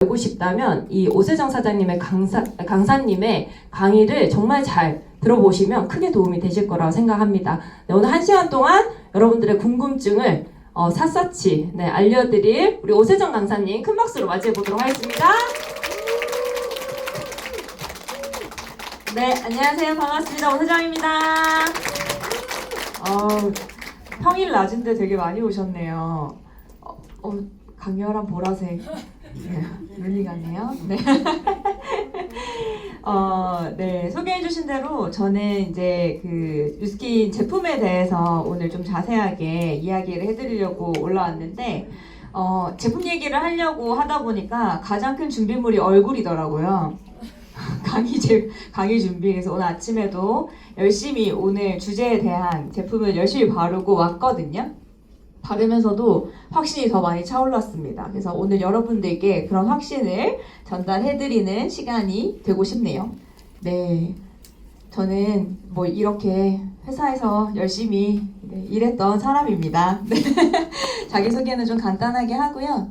알고 싶다면 이 오세정 사장님의 강사님의 강의를 정말 잘 들어보시면 크게 도움이 되실 거라고 생각합니다. 네, 오늘 1시간 동안 여러분들의 궁금증을 샅샅이 알려드릴 우리 오세정 강사님 큰 박수로 맞이해 보도록 하겠습니다. 네, 안녕하세요. 반갑습니다. 오세정입니다. 평일 낮인데 되게 많이 오셨네요. 강렬한 보라색 눈이 같네요. 네. 네, 소개해주신 대로 저는 이제 그 뉴스킨 제품에 대해서 오늘 좀 자세하게 이야기를 해드리려고 올라왔는데, 제품 얘기를 하려고 하다 보니까 가장 큰 준비물이 얼굴이더라고요. 강의 준비. 그래서 오늘 아침에도 열심히 오늘 주제에 대한 제품을 열심히 바르고 왔거든요. 바르면서도 확신이 더 많이 차올랐습니다. 그래서 오늘 여러분들께 그런 확신을 전달해드리는 시간이 되고 싶네요. 네, 저는 뭐 이렇게 회사에서 열심히 일했던 사람입니다. 자기소개는 좀 간단하게 하고요.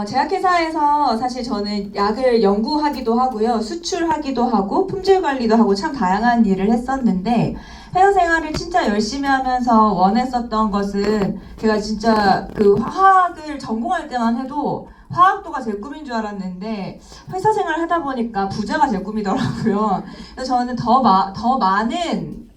제약회사에서 사실 저는 약을 연구하기도 하고요, 수출하기도 하고 품질 관리도 하고 참 다양한 일을 했었는데, 회사 생활을 진짜 열심히 하면서 원했었던 것은, 제가 진짜 그 화학을 전공할 때만 해도 화학도가 제 꿈인 줄 알았는데 회사 생활을 하다 보니까 부자가 제 꿈이더라고요. 그래서 저는 더 많은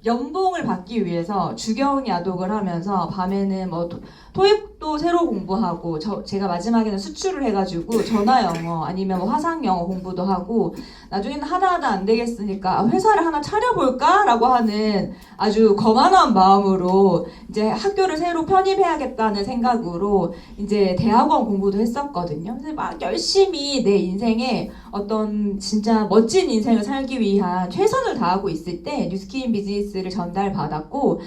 연봉을 받기 위해서 주경 야독을 하면서 밤에는 뭐 토익도 새로 공부하고, 제가 마지막에는 수출을 해가지고 전화 영어 아니면 뭐 화상 영어 공부도 하고, 나중에는 하다 안 되겠으니까 회사를 하나 차려볼까? 라고 하는 아주 거만한 마음으로 이제 학교를 새로 편입해야겠다는 생각으로 이제 대학원 공부도 했었거든요. 그래서 막 열심히 내 인생에 어떤 진짜 멋진 인생을 살기 위한 최선을 다하고 있을 때 뉴스킨 비즈니스를 전달받았고,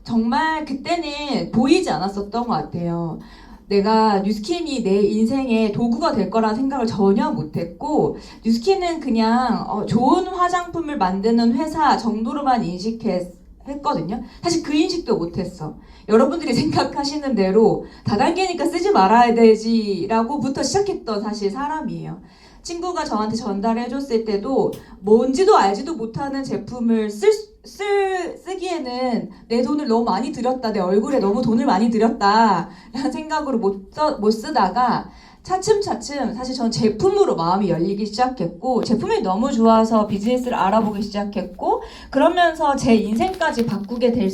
정말 그때는 보이지 않았었던 것 같아요. 내가 뉴스킨이 내 인생의 도구가 될 거라는 생각을 전혀 못했고, 뉴스킨은 그냥 좋은 화장품을 만드는 회사 정도로만 인식했거든요. 사실 그 인식도 못했어. 여러분들이 생각하시는 대로 다단계니까 쓰지 말아야 되지 라고부터 시작했던 사실 사람이에요. 친구가 저한테 전달해줬을 때도 뭔지도 알지도 못하는 제품을 쓰기에는 내 돈을 너무 많이 들였다, 내 얼굴에 너무 돈을 많이 들였다 라는 생각으로 못 쓰다가 차츰차츰 사실 저는 제품으로 마음이 열리기 시작했고, 제품이 너무 좋아서 비즈니스를 알아보기 시작했고, 그러면서 제 인생까지 바꾸게 될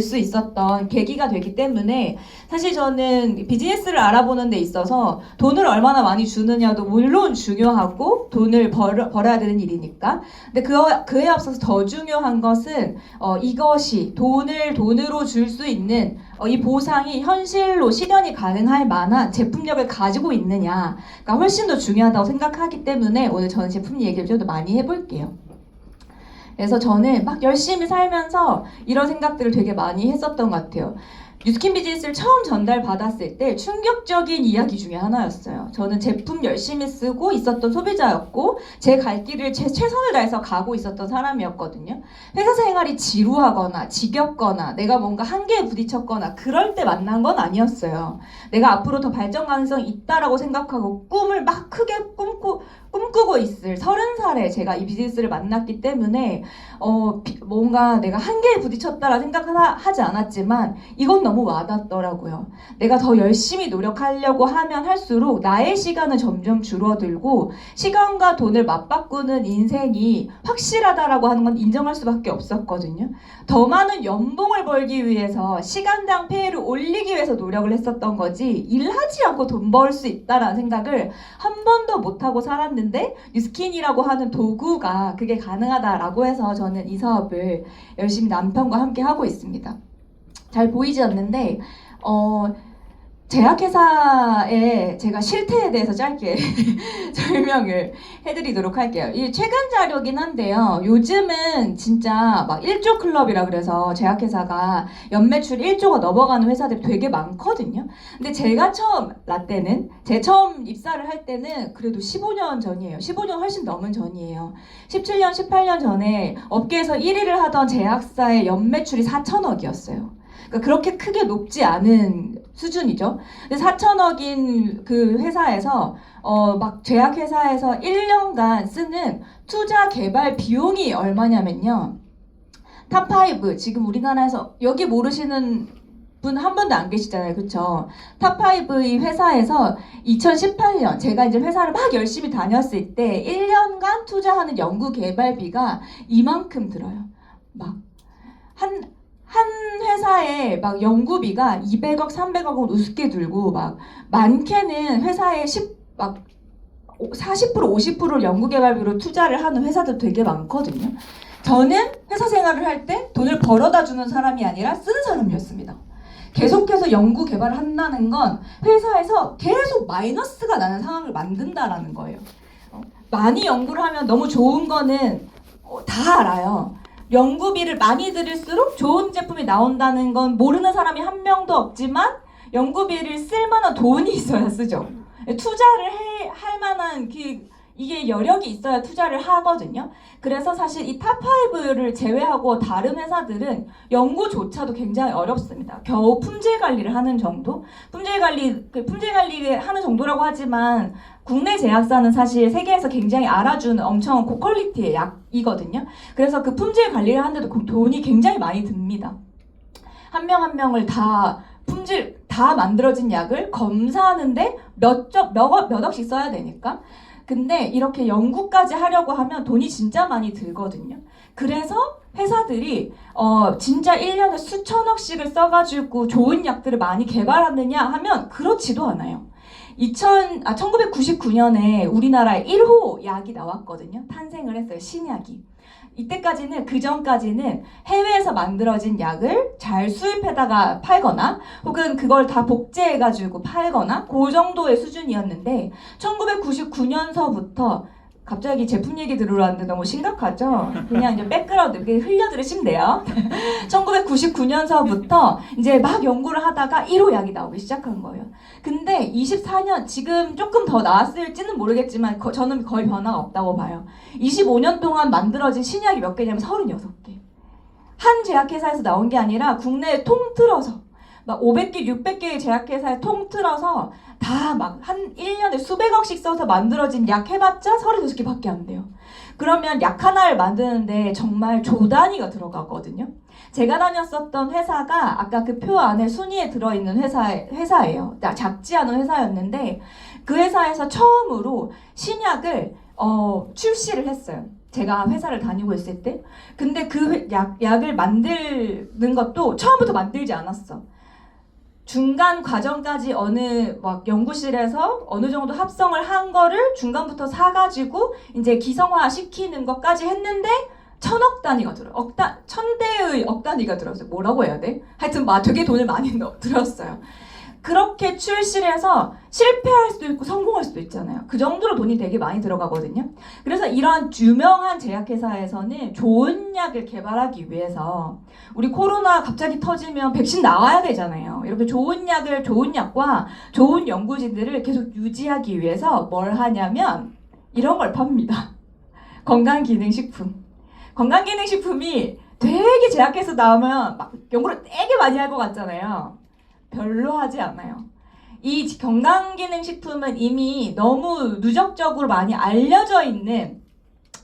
수 있었던 계기가 되기 때문에, 사실 저는 비즈니스를 알아보는 데 있어서 돈을 얼마나 많이 주느냐도 물론 중요하고 돈을 벌어야 되는 일이니까, 근데 그에 앞서서 더 중요한 것은 이것이 돈으로 줄 수 있는 이 보상이 현실로 실현이 가능할 만한 제품력을 가지고 있느냐가 훨씬 더 중요하다고 생각하기 때문에 오늘 저는 제품 얘기를 좀 더 많이 해볼게요. 그래서 저는 막 열심히 살면서 이런 생각들을 되게 많이 했었던 것 같아요. 뉴스킨 비즈니스를 처음 전달받았을 때 충격적인 이야기 중에 하나였어요. 저는 제품 열심히 쓰고 있었던 소비자였고, 제 갈 길을 제 최선을 다해서 가고 있었던 사람이었거든요. 회사 생활이 지루하거나 지겹거나 내가 뭔가 한계에 부딪혔거나 그럴 때 만난 건 아니었어요. 내가 앞으로 더 발전 가능성이 있다라고 생각하고 꿈을 막 크게 꿈꾸고 있을 30살에 제가 이 비즈니스를 만났기 때문에 뭔가 내가 한계에 부딪혔다라 생각하지 않았지만 이건 너무 와닿더라고요. 내가 더 열심히 노력하려고 하면 할수록 나의 시간은 점점 줄어들고, 시간과 돈을 맞바꾸는 인생이 확실하다라고 하는 건 인정할 수밖에 없었거든요. 더 많은 연봉을 벌기 위해서 시간당 페이를 올리기 위해서 노력을 했었던 거지, 일하지 않고 돈 벌 수 있다라는 생각을 한 번도 못하고 살았는데, 뉴스킨이라고 하는 도구가 그게 가능하다라고 해서 저는 이 사업을 열심히 남편과 함께 하고 있습니다. 잘 보이지 않는데 제약회사의 제가 실태에 대해서 짧게 설명을 해드리도록 할게요. 이 최근 자료긴 한데요, 요즘은 진짜 막 1조 클럽이라 그래서 제약회사가 연매출 1조가 넘어가는 회사들이 되게 많거든요. 근데 제가 처음 입사를 할 때는 그래도 15년 전이에요. 15년 훨씬 넘은 전이에요. 17년, 18년 전에 업계에서 1위를 하던 제약사의 연매출이 4천억이었어요. 그러니까 그렇게 크게 높지 않은 수준이죠. 근데 4천억인 그 회사에서 막 제약회사에서 1년간 쓰는 투자 개발 비용이 얼마냐면요. 탑5 지금 우리나라에서 여기 모르시는 분 한 분도 안 계시잖아요. 그쵸? 탑5 이 회사에서 2018년 제가 이제 회사를 막 열심히 다녔을 때 1년간 투자하는 연구 개발비가 이만큼 들어요. 막 한 회사에 막 연구비가 200억, 300억은 우습게 들고 막 많게는 회사에 40%, 50%를 연구개발비로 투자를 하는 회사도 되게 많거든요. 저는 회사 생활을 할 때 돈을 벌어다 주는 사람이 아니라 쓰는 사람이었습니다. 계속해서 연구 개발을 한다는 건 회사에서 계속 마이너스가 나는 상황을 만든다라는 거예요. 많이 연구를 하면 너무 좋은 거는 다 알아요. 연구비를 많이 들일수록 좋은 제품이 나온다는 건 모르는 사람이 한 명도 없지만 연구비를 쓸 만한 돈이 있어야 쓰죠. 투자를 할 만한 이게 여력이 있어야 투자를 하거든요. 그래서 사실 이 탑5를 제외하고 다른 회사들은 연구조차도 굉장히 어렵습니다. 겨우 품질 관리를 하는 정도? 품질 관리를 하는 정도라고 하지만 국내 제약사는 사실 세계에서 굉장히 알아주는 엄청 고퀄리티의 약이거든요. 그래서 그 품질 관리를 하는데도 돈이 굉장히 많이 듭니다. 한 명 한 명을 다 만들어진 약을 검사하는데 몇 억씩 써야 되니까. 근데 이렇게 연구까지 하려고 하면 돈이 진짜 많이 들거든요. 그래서 회사들이 진짜 1년에 수천억씩을 써가지고 좋은 약들을 많이 개발하느냐 하면 그렇지도 않아요. 1999년에 우리나라에 1호 약이 나왔거든요. 탄생을 했어요. 신약이. 이때까지는 그 전까지는 해외에서 만들어진 약을 잘 수입해다가 팔거나 혹은 그걸 다 복제해가지고 팔거나 그 정도의 수준이었는데 1999년서부터 갑자기 제품 얘기 들어왔는데 너무 심각하죠? 그냥 이제 백그라운드 이렇게 흘려들으시면 돼요. 1999년서부터 이제 막 연구를 하다가 1호 약이 나오기 시작한 거예요. 근데 24년 지금 조금 더 나왔을지는 모르겠지만 저는 거의 변화가 없다고 봐요. 25년 동안 만들어진 신약이 몇 개냐면 36개. 한 제약회사에서 나온 게 아니라 국내에 통틀어서 막 500개, 600개의 제약회사에 통틀어서 다 막 한 1년에 수백억씩 써서 만들어진 약 해봤자 36개밖에 안 돼요. 그러면 약 하나를 만드는데 정말 조 단위가 들어가거든요. 제가 다녔었던 회사가 아까 그 표 안에 순위에 들어있는 회사예요. 작지 않은 회사였는데 그 회사에서 처음으로 신약을 출시를 했어요. 제가 회사를 다니고 있을 때. 근데 그 약을 만드는 것도 처음부터 만들지 않았어. 중간 과정까지 연구실에서 어느 정도 합성을 한 거를 중간부터 사가지고 이제 기성화 시키는 것까지 했는데 1000억 단위가 들어요. 1000대의 억 단위가 들었어요. 뭐라고 해야 돼? 하여튼 되게 돈을 많이 들었어요. 그렇게 출시를 해서 실패할 수도 있고 성공할 수도 있잖아요. 그 정도로 돈이 되게 많이 들어가거든요. 그래서 이런 유명한 제약회사에서는 좋은 약을 개발하기 위해서 우리 코로나 갑자기 터지면 백신 나와야 되잖아요. 이렇게 좋은 약과 좋은 연구진들을 계속 유지하기 위해서 뭘 하냐면 이런 걸 팝니다. 건강기능식품. 건강기능식품이 되게 제약회사 나오면 막 연구를 되게 많이 할 것 같잖아요. 별로 하지 않아요. 이 건강기능식품은 이미 너무 누적적으로 많이 알려져 있는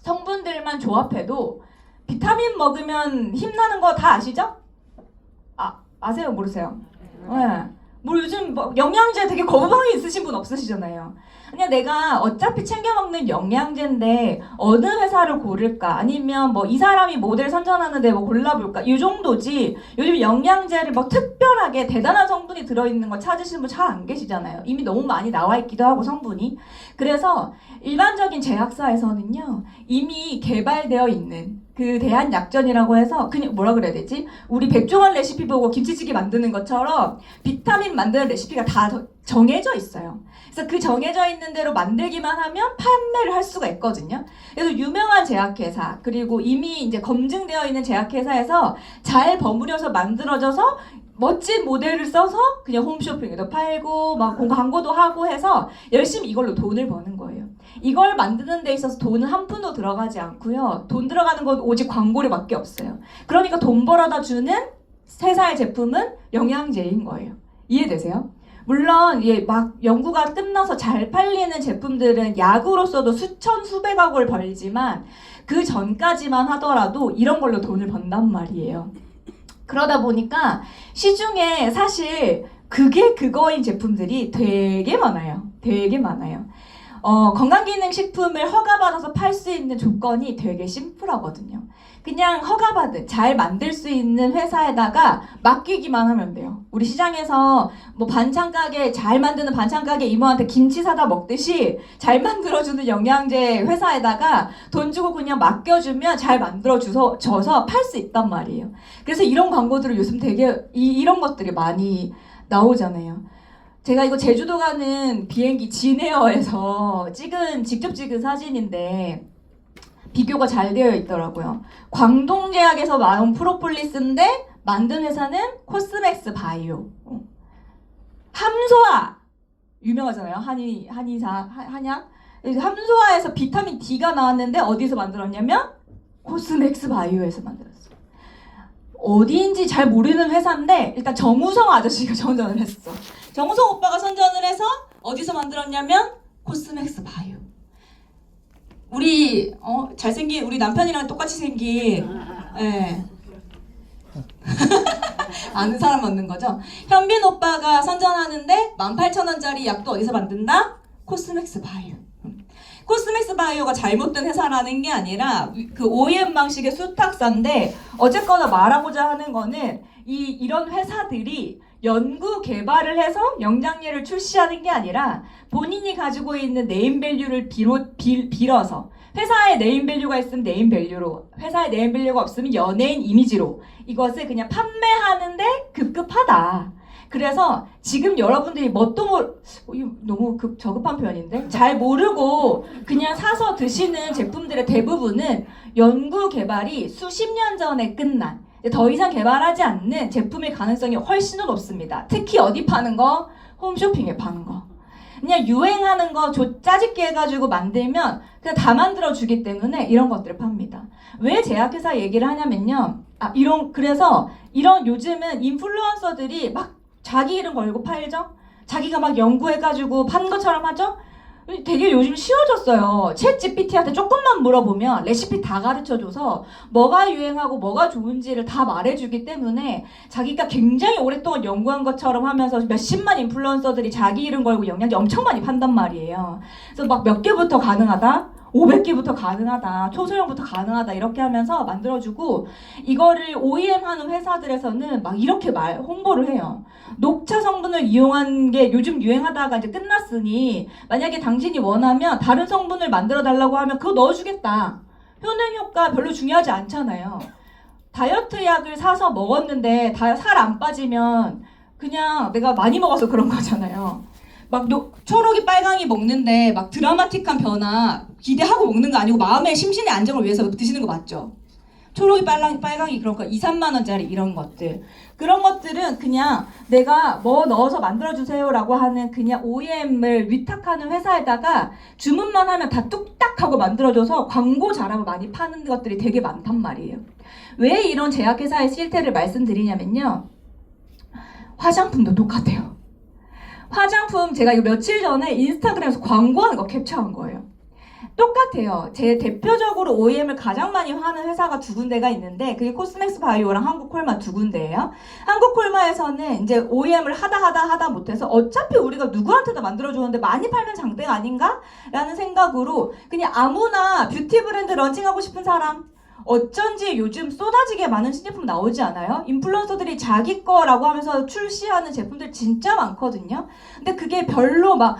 성분들만 조합해도 비타민 먹으면 힘나는 거 다 아시죠? 아세요? 모르세요? 네. 요즘 영양제 되게 거부감이 있으신 분 없으시잖아요. 그냥 내가 어차피 챙겨 먹는 영양제인데 어느 회사를 고를까? 아니면 이 사람이 모델 선전하는데 골라볼까? 이 정도지. 요즘 영양제를 특별하게 대단한 성분이 들어있는 거 찾으시는 분 잘 안 계시잖아요. 이미 너무 많이 나와 있기도 하고 성분이. 그래서 일반적인 제약사에서는요. 이미 개발되어 있는 그 대한약전이라고 해서 그냥 뭐라 그래야 되지? 우리 백종원 레시피 보고 김치찌개 만드는 것처럼 비타민 만드는 레시피가 다 정해져 있어요. 그래서 그 정해져 있는 대로 만들기만 하면 판매를 할 수가 있거든요. 그래서 유명한 제약회사 그리고 이미 이제 검증되어 있는 제약회사에서 잘 버무려서 만들어져서 멋진 모델을 써서 그냥 홈쇼핑에도 팔고 광고도 하고 해서 열심히 이걸로 돈을 버는 거예요. 이걸 만드는 데 있어서 돈은 한 푼도 들어가지 않고요. 돈 들어가는 건 오직 광고료밖에 없어요. 그러니까 돈 벌어다 주는 회사의 제품은 영양제인 거예요. 이해되세요? 물론 막 연구가 끝나서 잘 팔리는 제품들은 약으로서도 수천 수백억을 벌지만 그 전까지만 하더라도 이런 걸로 돈을 번단 말이에요. 그러다 보니까 시중에 사실 그게 그거인 제품들이 되게 많아요. 되게 많아요. 건강기능식품을 허가받아서 팔 수 있는 조건이 되게 심플하거든요. 그냥 허가받은 잘 만들 수 있는 회사에다가 맡기기만 하면 돼요. 우리 시장에서 뭐 반찬가게 잘 만드는 반찬가게 이모한테 김치 사다 먹듯이 잘 만들어주는 영양제 회사에다가 돈 주고 그냥 맡겨주면 잘 만들어줘서 팔 수 있단 말이에요. 그래서 이런 광고들을 요즘 되게 이런 것들이 많이 나오잖아요. 제가 이거 제주도 가는 비행기 진에어에서 직접 찍은 사진인데 비교가 잘 되어 있더라고요. 광동제약에서 나온 프로폴리스인데 만든 회사는 코스맥스 바이오. 함소화 유명하잖아요. 한약. 함소화에서 비타민 D가 나왔는데 어디서 만들었냐면 코스맥스 바이오에서 만들었어요. 어디인지 잘 모르는 회사인데 일단 정우성 아저씨가 선전을 했어. 정우성 오빠가 선전을 해서 어디서 만들었냐면 코스맥스 바이오. 우리 잘생긴 우리 남편이랑 똑같이 생긴 아는 사람 맞는 거죠? 현빈 오빠가 선전하는데 18,000원짜리 약도 어디서 만든다? 코스맥스 바이오. 코스맥스 바이오가 잘못된 회사라는 게 아니라 그 OEM 방식의 수탁사인데 어쨌거나 말하고자 하는 거는 이런 회사들이 연구 개발을 해서 영양제를 출시하는 게 아니라 본인이 가지고 있는 네임밸류를 빌어서 회사에 네임밸류가 있으면 네임밸류로, 회사에 네임밸류가 없으면 연예인 이미지로 이것을 그냥 판매하는데 급급하다. 그래서 지금 여러분들이 너무 저급한 표현인데 잘 모르고 그냥 사서 드시는 제품들의 대부분은 연구 개발이 수십 년 전에 끝난 더 이상 개발하지 않는 제품일 가능성이 훨씬 더 높습니다. 특히 어디 파는 거? 홈쇼핑에 파는 거. 그냥 유행하는 거 짜집게 해가지고 만들면 그냥 다 만들어주기 때문에 이런 것들을 팝니다. 왜 제약회사 얘기를 하냐면요. 그래서 이런 요즘은 인플루언서들이 막 자기 이름 걸고 팔죠? 자기가 막 연구해가지고 판 것처럼 하죠? 되게 요즘 쉬워졌어요. 챗 GPT한테 조금만 물어보면 레시피 다 가르쳐줘서 뭐가 유행하고 뭐가 좋은지를 다 말해주기 때문에 자기가 굉장히 오랫동안 연구한 것처럼 하면서 몇십만 인플루언서들이 자기 이름 걸고 영양제 엄청 많이 판단 말이에요. 그래서 막 몇 개부터 가능하다? 500개부터 가능하다, 초소형부터 가능하다 이렇게 하면서 만들어주고 이거를 OEM 하는 회사들에서는 막 이렇게 홍보를 해요. 녹차 성분을 이용한 게 요즘 유행하다가 이제 끝났으니 만약에 당신이 원하면 다른 성분을 만들어 달라고 하면 그거 넣어주겠다. 효능 효과 별로 중요하지 않잖아요. 다이어트 약을 사서 먹었는데 살 안 빠지면 그냥 내가 많이 먹어서 그런 거잖아요. 막 초록이 빨강이 먹는데 막 드라마틱한 변화 기대하고 먹는 거 아니고 마음의 심신의 안정을 위해서 드시는 거 맞죠? 초록이 빨강이 그런 거 2, 3만 원짜리 이런 것들 그런 것들은 그냥 내가 뭐 넣어서 만들어주세요 라고 하는 그냥 OEM을 위탁하는 회사에다가 주문만 하면 다 뚝딱 하고 만들어줘서 광고 잘하고 많이 파는 것들이 되게 많단 말이에요. 왜 이런 제약회사의 실태를 말씀드리냐면요. 화장품도 똑같아요. 화장품 제가 이거 며칠 전에 인스타그램에서 광고하는 거 캡처한 거예요. 똑같아요. 제 대표적으로 OEM을 가장 많이 하는 회사가 두 군데가 있는데 그게 코스맥스 바이오랑 한국콜마 두 군데예요. 한국콜마에서는 이제 OEM을 하다 못해서 어차피 우리가 누구한테나 만들어주는데 많이 팔면 장땡 아닌가? 라는 생각으로 그냥 아무나 뷰티 브랜드 런칭하고 싶은 사람 어쩐지 요즘 쏟아지게 많은 신제품 나오지 않아요? 인플루언서들이 자기 거라고 하면서 출시하는 제품들 진짜 많거든요. 근데 그게 별로 막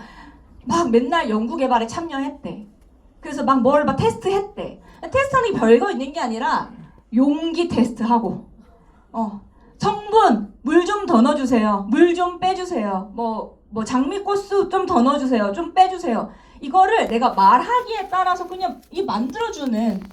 맨날 연구 개발에 참여했대. 그래서 막 테스트했대. 테스트하는 게 별거 있는 게 아니라 용기 테스트하고 성분 물 좀 더 넣어주세요. 물 좀 빼주세요. 뭐 장미꽃수 좀 더 넣어주세요. 좀 빼주세요. 이거를 내가 말하기에 따라서 그냥 만들어주는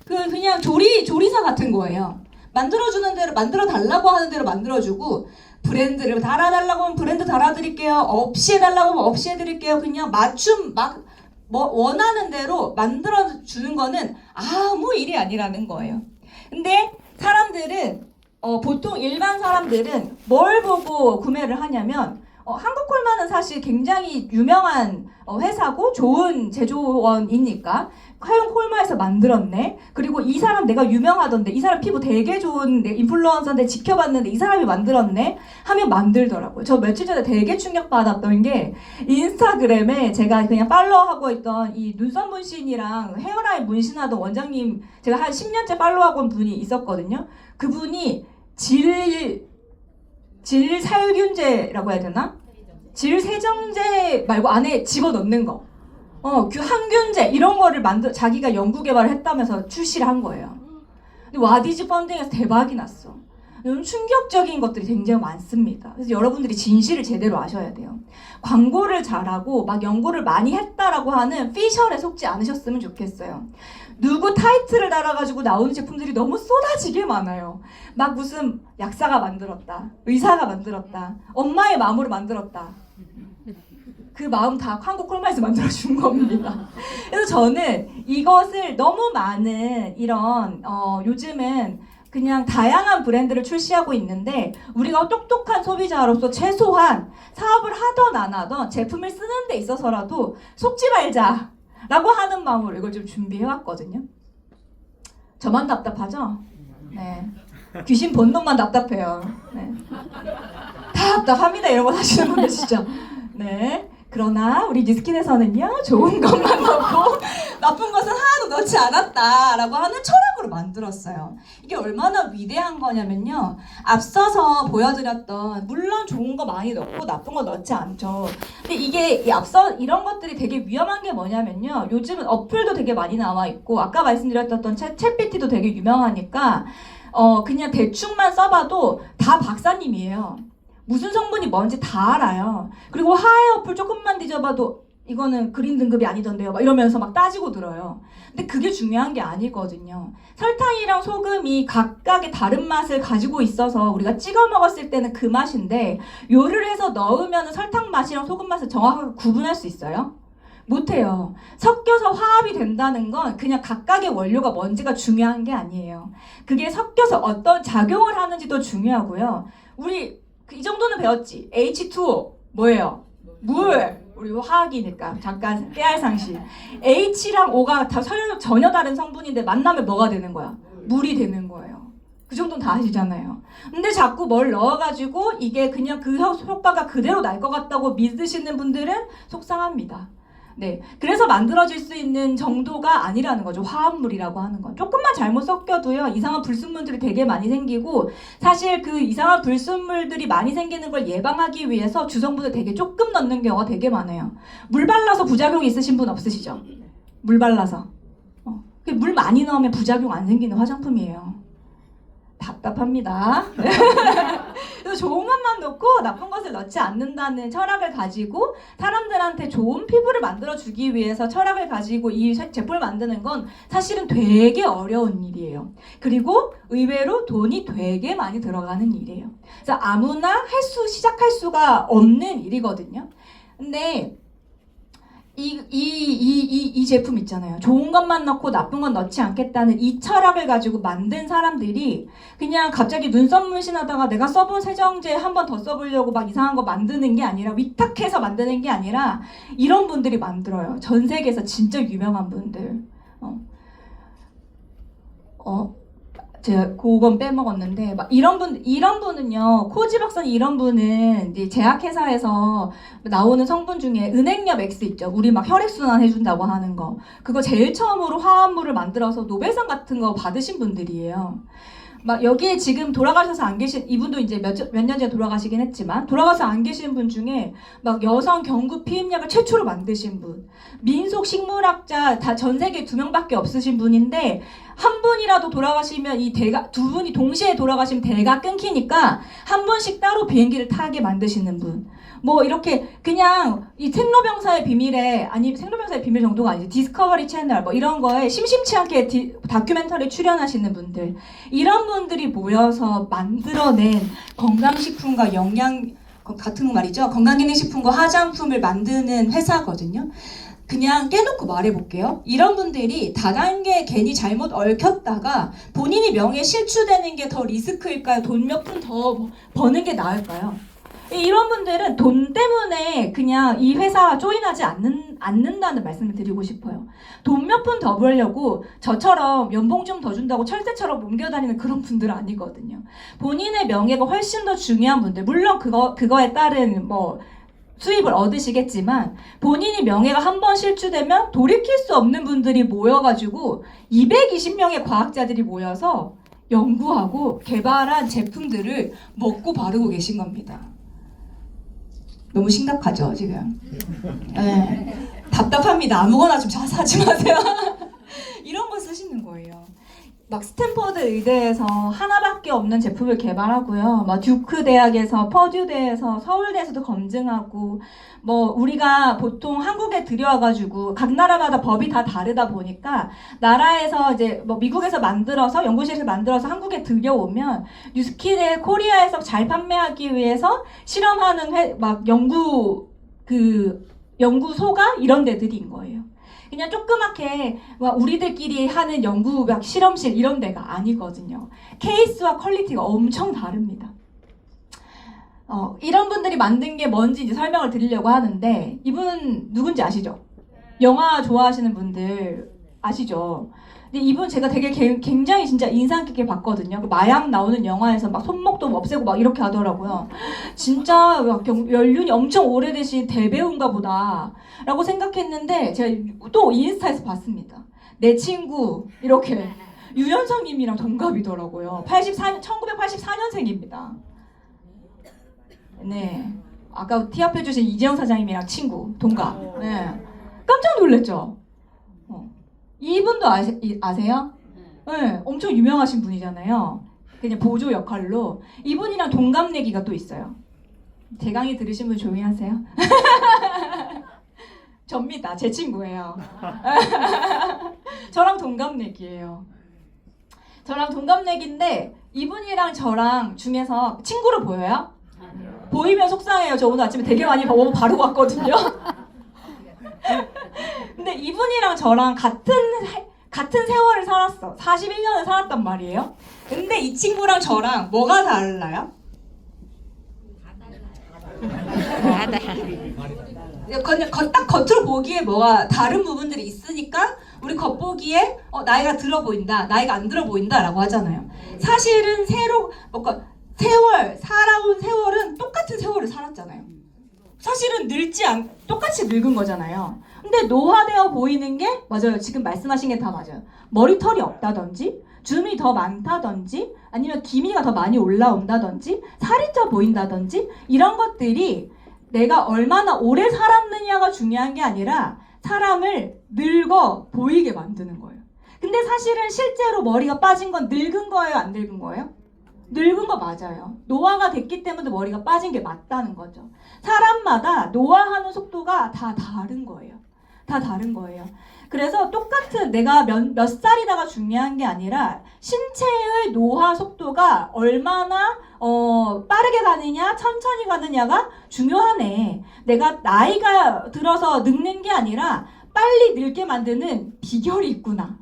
그냥 조리사 같은 거예요. 만들어주는 대로 만들어달라고 하는 대로 만들어주고 브랜드를 달아달라고 하면 브랜드 달아드릴게요. 없이 해달라고 하면 없이 해드릴게요. 그냥 맞춤 원하는 대로 만들어주는 거는 아무 일이 아니라는 거예요. 근데 사람들은 보통 일반 사람들은 뭘 보고 구매를 하냐면 한국콜마는 사실 굉장히 유명한 회사고 좋은 제조원이니까 과연 콜마에서 만들었네. 그리고 이 사람 내가 유명하던데 이 사람 피부 되게 좋은 인플루언서인데 지켜봤는데 이 사람이 만들었네 하면 만들더라고요. 저 며칠 전에 되게 충격받았던 게 인스타그램에 제가 그냥 팔로우하고 있던 이 눈썹 문신이랑 헤어라인 문신하던 원장님 제가 한 10년째 팔로우하고 온 분이 있었거든요. 그분이 질살균제라고 해야 되나? 질세정제 말고 안에 집어넣는 거. 항균제 이런 거를 자기가 연구 개발을 했다면서 출시를 한 거예요. 근데 와디즈 펀딩에서 대박이 났어. 이런 충격적인 것들이 굉장히 많습니다. 그래서 여러분들이 진실을 제대로 아셔야 돼요. 광고를 잘하고 막 연구를 많이 했다라고 하는 피셜에 속지 않으셨으면 좋겠어요. 누구 타이틀을 달아가지고 나오는 제품들이 너무 쏟아지게 많아요. 막 무슨 약사가 만들었다, 의사가 만들었다, 엄마의 마음으로 만들었다. 그 마음 다 한국 콜마에서 만들어준 겁니다. 그래서 저는 이것을 너무 많은 이런 요즘은 그냥 다양한 브랜드를 출시하고 있는데 우리가 똑똑한 소비자로서 최소한 사업을 하던 안 하던 제품을 쓰는 데 있어서라도 속지 말자 라고 하는 마음으로 이걸 좀 준비해왔거든요. 저만 답답하죠? 네. 귀신 본 놈만 답답해요. 네. 다 답답합니다. 이런 거 사시는 분들 진짜. 네. 그러나 우리 뉴스킨에서는요 좋은 것만 넣고 나쁜 것은 하나도 넣지 않았다라고 하는 철학으로 만들었어요. 이게 얼마나 위대한 거냐면요, 앞서서 보여드렸던 물론 좋은 거 많이 넣고 나쁜 거 넣지 않죠. 근데 이게 앞서 이런 것들이 되게 위험한 게 뭐냐면요, 요즘은 어플도 되게 많이 나와 있고 아까 말씀드렸던 챗GPT도 되게 유명하니까 그냥 대충만 써봐도 다 박사님이에요. 무슨 성분이 뭔지 다 알아요. 그리고 하해 어플 조금만 뒤져봐도 이거는 그린 등급이 아니던데요. 막 이러면서 막 따지고 들어요. 근데 그게 중요한 게 아니거든요. 설탕이랑 소금이 각각의 다른 맛을 가지고 있어서 우리가 찍어 먹었을 때는 그 맛인데 요리를 해서 넣으면 설탕 맛이랑 소금 맛을 정확하게 구분할 수 있어요? 못해요. 섞여서 화합이 된다는 건 그냥 각각의 원료가 뭔지가 중요한 게 아니에요. 그게 섞여서 어떤 작용을 하는지도 중요하고요. 우리 이 정도는 배웠지. H2O 뭐예요? 물. 우리 화학이니까 잠깐 깨알 상실. H랑 O가 다 전혀 다른 성분인데 만나면 뭐가 되는 거야? 물이 되는 거예요. 그 정도는 다 아시잖아요. 근데 자꾸 뭘 넣어가지고 이게 그냥 그 효과가 그대로 날 것 같다고 믿으시는 분들은 속상합니다. 네, 그래서 만들어질 수 있는 정도가 아니라는 거죠. 화합물이라고 하는 건. 조금만 잘못 섞여도요, 이상한 불순물들이 되게 많이 생기고, 사실 그 이상한 불순물들이 많이 생기는 걸 예방하기 위해서 주성분을 되게 조금 넣는 경우가 되게 많아요. 물 발라서 부작용이 있으신 분 없으시죠? 물 발라서. 물 많이 넣으면 부작용 안 생기는 화장품이에요. 답답합니다. 그래서 좋은 것만 넣고 나쁜 것을 넣지 않는다는 철학을 가지고 사람들한테 좋은 피부를 만들어주기 위해서 철학을 가지고 이 제품을 만드는 건 사실은 되게 어려운 일이에요. 그리고 의외로 돈이 되게 많이 들어가는 일이에요. 그래서 아무나 시작할 수가 없는 일이거든요. 근데 이 제품 있잖아요. 좋은 것만 넣고 나쁜 건 넣지 않겠다는 이 철학을 가지고 만든 사람들이 그냥 갑자기 눈썹 문신하다가 내가 써본 세정제 한 번 더 써보려고 막 이상한 거 만드는 게 아니라 위탁해서 만드는 게 아니라 이런 분들이 만들어요. 전 세계에서 진짜 유명한 분들. 제가 그건 빼먹었는데 막 이런 분은요, 코지 박사님 이런 분은 이제 제약회사에서 나오는 성분 중에 은행엽 X 있죠. 우리 막 혈액순환 해준다고 하는 거, 그거 제일 처음으로 화합물을 만들어서 노벨상 같은 거 받으신 분들이에요. 막 여기에 지금 돌아가셔서 안 계신 이분도 이제 몇 년 전에 돌아가시긴 했지만 돌아가서 안 계신 분 중에 막 여성 경구 피임약을 최초로 만드신 분, 민속 식물학자 다 전 세계 2명밖에 없으신 분인데 한 분이라도 돌아가시면 이 대가 두 분이 동시에 돌아가시면 대가 끊기니까 한 분씩 따로 비행기를 타게 만드시는 분. 뭐 이렇게 그냥 이 생로병사의 비밀에, 아니 생로병사의 비밀 정도가 아니죠, 디스커버리 채널 뭐 이런 거에 심심치 않게 다큐멘터리 출연하시는 분들, 이런 분들이 모여서 만들어낸 건강식품과 영양 같은 거 말이죠. 건강기능식품과 화장품을 만드는 회사거든요. 그냥 깨놓고 말해볼게요. 이런 분들이 다단계 괜히 잘못 얽혔다가 본인이 명예 실추되는 게 더 리스크일까요? 돈 몇 푼 더 버는 게 나을까요? 이런 분들은 돈 때문에 그냥 이 회사 조인하지 않는다는 말씀을 드리고 싶어요. 돈 몇 푼 더 벌려고 저처럼 연봉 좀 더 준다고 철새처럼 옮겨다니는 그런 분들은 아니거든요. 본인의 명예가 훨씬 더 중요한 분들, 물론 그거에 따른 뭐 수입을 얻으시겠지만 본인이 명예가 한 번 실추되면 돌이킬 수 없는 분들이 모여가지고 220명의 과학자들이 모여서 연구하고 개발한 제품들을 먹고 바르고 계신 겁니다. 너무 심각하죠 지금? 네. 답답합니다. 아무거나 좀 자사하지 마세요. 이런 거 쓰시는 거예요. 막 스탠퍼드 의대에서 하나밖에 없는 제품을 개발하고요. 막 듀크 대학에서, 퍼듀대에서, 서울대에서도 검증하고, 뭐 우리가 보통 한국에 들여와가지고 각 나라마다 법이 다 다르다 보니까 나라에서 이제 뭐 미국에서 만들어서 연구실에서 만들어서 한국에 들여오면 뉴스킨을 코리아에서 잘 판매하기 위해서 실험하는 막 연구소가 이런 데들인 거예요. 그냥 조그맣게 우리들끼리 하는 연구 막 실험실 이런 데가 아니거든요. 케이스와 퀄리티가 엄청 다릅니다. 이런 분들이 만든 게 뭔지 이제 설명을 드리려고 하는데 이분 누군지 아시죠? 영화 좋아하시는 분들 아시죠? 근데 이분 제가 되게 굉장히 진짜 인상 깊게 봤거든요. 마약 나오는 영화에서 막 손목도 없애고 막 이렇게 하더라고요. 진짜 연륜이 엄청 오래되신 대배우인가 보다 라고 생각했는데 제가 또 인스타에서 봤습니다. 내 친구 이렇게 유연성님이랑 동갑이더라고요. 1984년생입니다. 네, 아까 티업해주신 이재영 사장님이랑 친구 동갑. 네, 깜짝 놀랐죠? 이분도 아세요? 네, 엄청 유명하신 분이잖아요. 그냥 보조 역할로. 이분이랑 동갑내기가 또 있어요. 제 강의 들으신 분 조용히 하세요. 접니다. 제 친구예요. 저랑 동갑내기예요. 저랑 동갑내기인데 이분이랑 저랑 중에서 친구로 보여요? 보이면 속상해요. 저 오늘 아침에 되게 많이 바르고 왔거든요. 근데 이분이랑 저랑 같은 세월을 살았어. 41년을 살았단 말이에요. 근데 이 친구랑 저랑 뭐가 달라요? 딱 겉으로 보기에 뭐가 다른 부분들이 있으니까 우리 겉보기에 나이가 들어 보인다, 나이가 안 들어 보인다 라고 하잖아요. 사실은 살아온 세월은 똑같은 세월을 살았잖아요. 사실은 똑같이 늙은 거잖아요. 근데 노화되어 보이는 게 맞아요. 지금 말씀하신 게 다 맞아요. 머리털이 없다든지 줌이 더 많다든지 아니면 기미가 더 많이 올라온다든지 살이 쪄 보인다든지 이런 것들이 내가 얼마나 오래 살았느냐가 중요한 게 아니라 사람을 늙어 보이게 만드는 거예요. 근데 사실은 실제로 머리가 빠진 건 늙은 거예요? 안 늙은 거예요? 늙은 거 맞아요. 노화가 됐기 때문에 머리가 빠진 게 맞다는 거죠. 사람마다 노화하는 속도가 다 다른 거예요. 다 다른 거예요. 그래서 똑같은 내가 몇 살이다가 중요한 게 아니라 신체의 노화 속도가 얼마나 빠르게 가느냐 천천히 가느냐가 중요하네. 내가 나이가 들어서 늙는 게 아니라 빨리 늙게 만드는 비결이 있구나.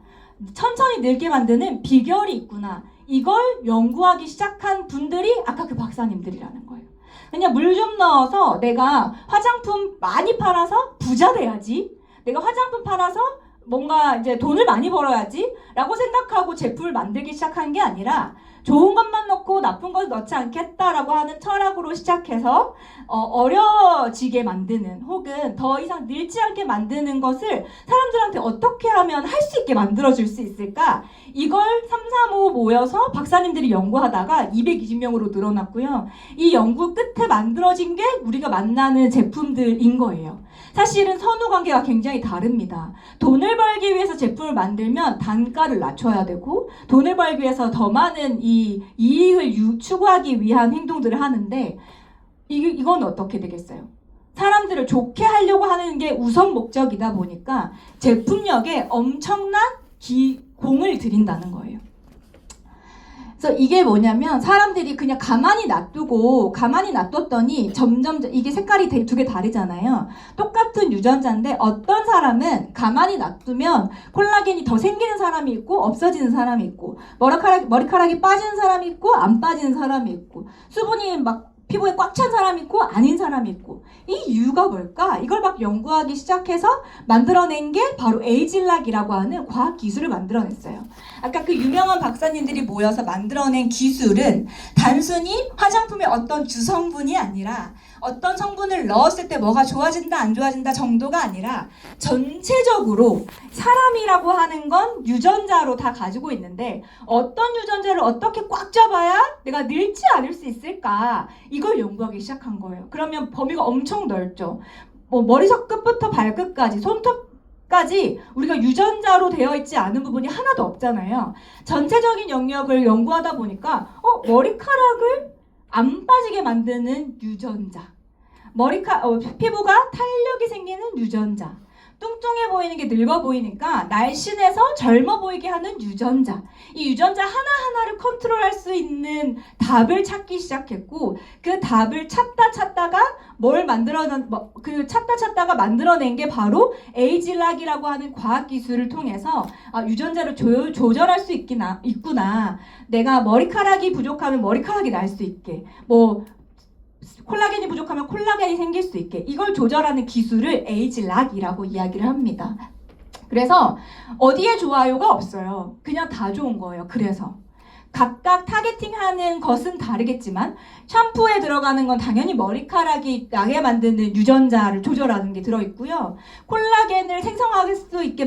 천천히 늙게 만드는 비결이 있구나. 이걸 연구하기 시작한 분들이 아까 그 박사님들이라는 거예요. 그냥 물 좀 넣어서 내가 화장품 많이 팔아서 부자 돼야지. 내가 화장품 팔아서 뭔가 이제 돈을 많이 벌어야지 라고 생각하고 제품을 만들기 시작한 게 아니라 좋은 것만 넣고 나쁜 것 넣지 않겠다라고 하는 철학으로 시작해서 어려지게 만드는 혹은 더 이상 늙지 않게 만드는 것을 사람들한테 어떻게 하면 할 수 있게 만들어줄 수 있을까? 이걸 335 모여서 박사님들이 연구하다가 220명으로 늘어났고요. 이 연구 끝에 만들어진 게 우리가 만나는 제품들인 거예요. 사실은 선후관계가 굉장히 다릅니다. 돈을 벌기 위해서 제품을 만들면 단가를 낮춰야 되고 돈을 벌기 위해서 더 많은 이 이익을 추구하기 위한 행동들을 하는데 이건 어떻게 되겠어요? 사람들을 좋게 하려고 하는 게 우선 목적이다 보니까 제품력에 엄청난 공을 들인다는 거예요. 그래서 이게 뭐냐면 사람들이 그냥 가만히 놔뒀더니 점점 이게 색깔이 두 개 다르잖아요. 똑같은 유전자인데 어떤 사람은 가만히 놔두면 콜라겐이 더 생기는 사람이 있고 없어지는 사람이 있고 머리카락이 빠지는 사람이 있고 안 빠지는 사람이 있고 수분이 막 피부에 꽉 찬 사람이 있고 아닌 사람이 있고 이 이유가 뭘까? 이걸 막 연구하기 시작해서 만들어낸 게 바로 에이질락이라고 하는 과학 기술을 만들어냈어요. 아까 그 유명한 박사님들이 모여서 만들어낸 기술은 단순히 화장품의 어떤 주성분이 아니라 어떤 성분을 넣었을 때 뭐가 좋아진다 안 좋아진다 정도가 아니라 전체적으로 사람이라고 하는 건 유전자로 다 가지고 있는데 어떤 유전자를 어떻게 꽉 잡아야 내가 늙지 않을 수 있을까 이걸 연구하기 시작한 거예요. 그러면 범위가 엄청 넓죠. 뭐 머리석 끝부터 발끝까지 손톱까지 우리가 유전자로 되어 있지 않은 부분이 하나도 없잖아요. 전체적인 영역을 연구하다 보니까 머리카락을 안 빠지게 만드는 유전자, 피부가 탄력이 생기는 유전자, 뚱뚱해 보이는 게 늙어 보이니까 날씬해서 젊어 보이게 하는 유전자, 이 유전자 하나하나를 컨트롤할 수 있는 답을 찾기 시작했고 그 답을 찾다가 찾다가 만들어낸 게 바로 에이질락이라고 하는 과학 기술을 통해서 유전자를 조절할 수 있구나. 내가 머리카락이 부족하면 머리카락이 날 수 있게, 콜라겐이 부족하면 콜라겐이 생길 수 있게 이걸 조절하는 기술을 에이질락이라고 이야기를 합니다. 그래서 어디에 좋아요가 없어요. 그냥 다 좋은 거예요. 그래서 각각 타겟팅하는 것은 다르겠지만 샴푸에 들어가는 건 당연히 머리카락이 나게 만드는 유전자를 조절하는 게 들어있고요. 콜라겐을 생성할 수 있게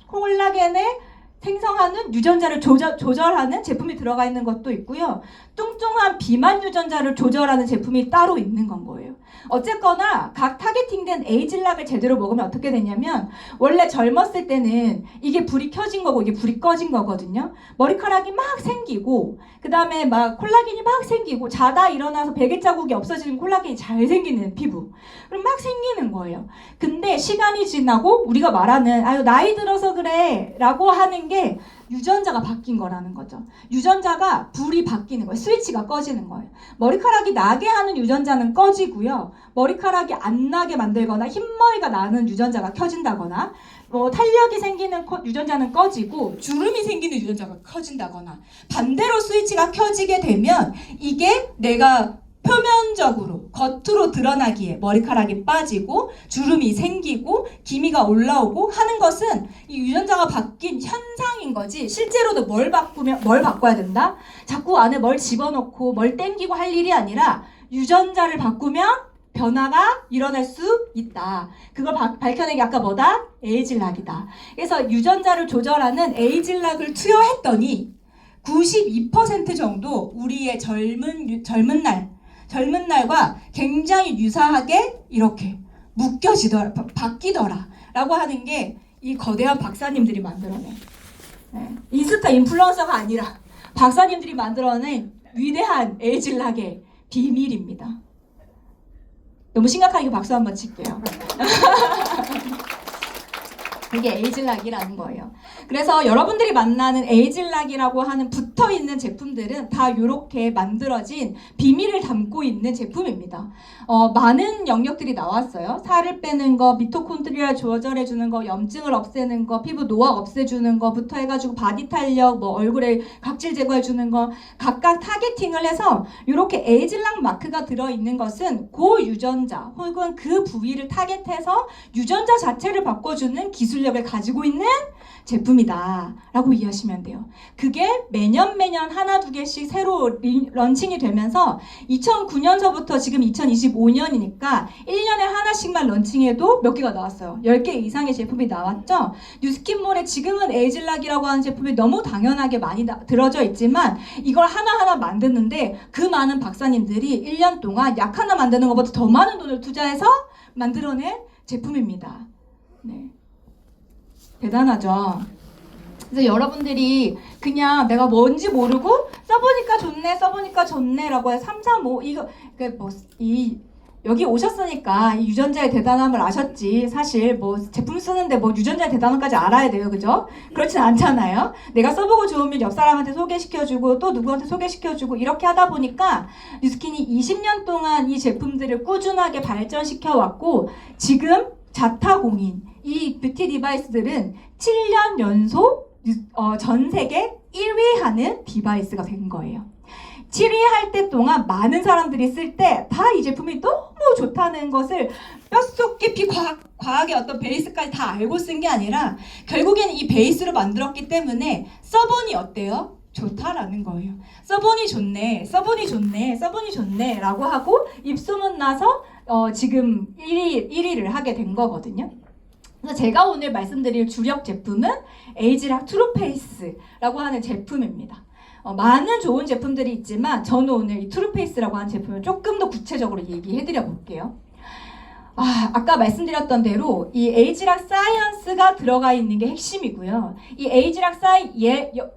콜라겐을 생성하는 유전자를 조절하는 제품이 들어가 있는 것도 있고요. 뚱뚱한 비만 유전자를 조절하는 제품이 따로 있는 건 거예요. 어쨌거나 각 타겟팅된 에이질락을 제대로 먹으면 어떻게 되냐면 원래 젊었을 때는 이게 불이 켜진 거고 이게 불이 꺼진 거거든요. 머리카락이 막 생기고 그 다음에 막 콜라겐이 막 생기고 자다 일어나서 베개 자국이 없어지는 콜라겐이 잘 생기는 피부. 그럼 막 생기는 거예요. 근데 시간이 지나고 우리가 말하는 아유 나이 들어서 그래 라고 하는 게 유전자가 바뀐 거라는 거죠. 유전자가 불이 바뀌는 거예요. 스위치가 꺼지는 거예요. 머리카락이 나게 하는 유전자는 꺼지고요. 머리카락이 안 나게 만들거나 흰머리가 나는 유전자가 켜진다거나 탄력이 생기는 유전자는 꺼지고 주름이 생기는 유전자가 켜진다거나 반대로 스위치가 켜지게 되면 이게 내가 표면적으로 겉으로 드러나기에 머리카락이 빠지고 주름이 생기고 기미가 올라오고 하는 것은 이 유전자가 바뀐 현상인 거지 실제로도 뭘 바꿔야 된다? 자꾸 안에 뭘 집어넣고 뭘 땡기고 할 일이 아니라 유전자를 바꾸면 변화가 일어날 수 있다. 그걸 밝혀낸 게 아까 에이질락이다. 그래서 유전자를 조절하는 에이질락을 투여했더니 92% 정도 우리의 젊은 날과 굉장히 유사하게 이렇게 바뀌더라 라고 하는 게 이 거대한 박사님들이 만들어낸 인스타 인플루언서가 아니라 박사님들이 만들어낸 위대한 에이질락의 비밀입니다. 너무 심각하게 박수 한번 칠게요. 이게 에이질락이라는 거예요. 그래서 여러분들이 만나는 에이질락이라고 하는 붙어있는 제품들은 다 이렇게 만들어진 비밀을 담고 있는 제품입니다. 많은 영역들이 나왔어요. 살을 빼는 거, 미토콘드리아를 조절해주는 거, 염증을 없애는 거, 피부 노화 없애주는 거부터 해가지고 바디 탄력, 얼굴에 각질 제거해주는 거 각각 타겟팅을 해서 이렇게 에이질락 마크가 들어있는 것은 그 유전자 혹은 그 부위를 타겟해서 유전자 자체를 바꿔주는 기술력을 가지고 있는 제품이다 라고 이해하시면 돼요. 그게 매년 하나 두 개씩 새로 런칭이 되면서 2009년서부터 지금 2025년이니까 1년에 하나씩만 런칭해도 몇 개가 나왔어요. 10개 이상의 제품이 나왔죠. 뉴스킨몰에 지금은 에이질락이라고 하는 제품이 너무 당연하게 많이 들어져 있지만 이걸 하나하나 만드는데 그 많은 박사님들이 1년 동안 약 하나 만드는 것보다 더 많은 돈을 투자해서 만들어낸 제품입니다. 네. 대단하죠. 그래서 여러분들이 그냥 내가 뭔지 모르고 써보니까 좋네 라고 해 3, 4, 5 이 여기 오셨으니까 이 유전자의 대단함을 아셨지. 사실 뭐 제품 쓰는데 뭐 유전자의 대단함까지 알아야 돼요, 그죠? 그렇진 않잖아요. 내가 써보고 좋으면 옆 사람한테 소개시켜주고 또 누구한테 소개시켜주고 이렇게 하다 보니까 뉴스킨이 20년 동안 이 제품들을 꾸준하게 발전시켜 왔고 지금 자타공인 이 뷰티 디바이스들은 7년 연속 전 세계 1위 하는 디바이스가 된 거예요. 7위 할 때 동안 많은 사람들이 쓸 때 다 이 제품이 너무 좋다는 것을 뼛속 깊이 과학의 어떤 베이스까지 다 알고 쓴 게 아니라 결국에는 이 베이스로 만들었기 때문에 써보니 어때요? 좋다라는 거예요. 써보니 좋네, 써보니 좋네, 써보니 좋네 라고 하고 입소문 나서 지금 1위를 하게 된 거거든요. 그래서 제가 오늘 말씀드릴 주력 제품은 에이지락 트루페이스라고 하는 제품입니다. 많은 좋은 제품들이 있지만 저는 오늘 이 트루페이스라고 하는 제품을 조금 더 구체적으로 얘기해드려 볼게요. 아까 말씀드렸던 대로 이 에이지락 사이언스가 들어가 있는 게 핵심이고요. 이 에이지락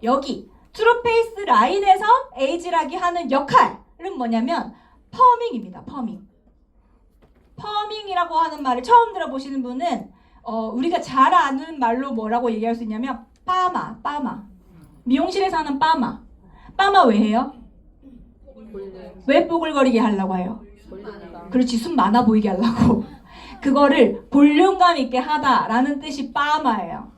여기 트루페이스 라인에서 에이지락이 하는 역할은 뭐냐면 퍼밍입니다. 퍼밍이라고 하는 말을 처음 들어보시는 분은 우리가 잘 아는 말로 뭐라고 얘기할 수 있냐면 빠마. 미용실에서 하는 빠마 왜 해요? 왜 뽀글거리게 하려고 해요? 그렇지, 숨 많아 보이게 하려고. 그거를 볼륨감 있게 하다라는 뜻이 빠마예요.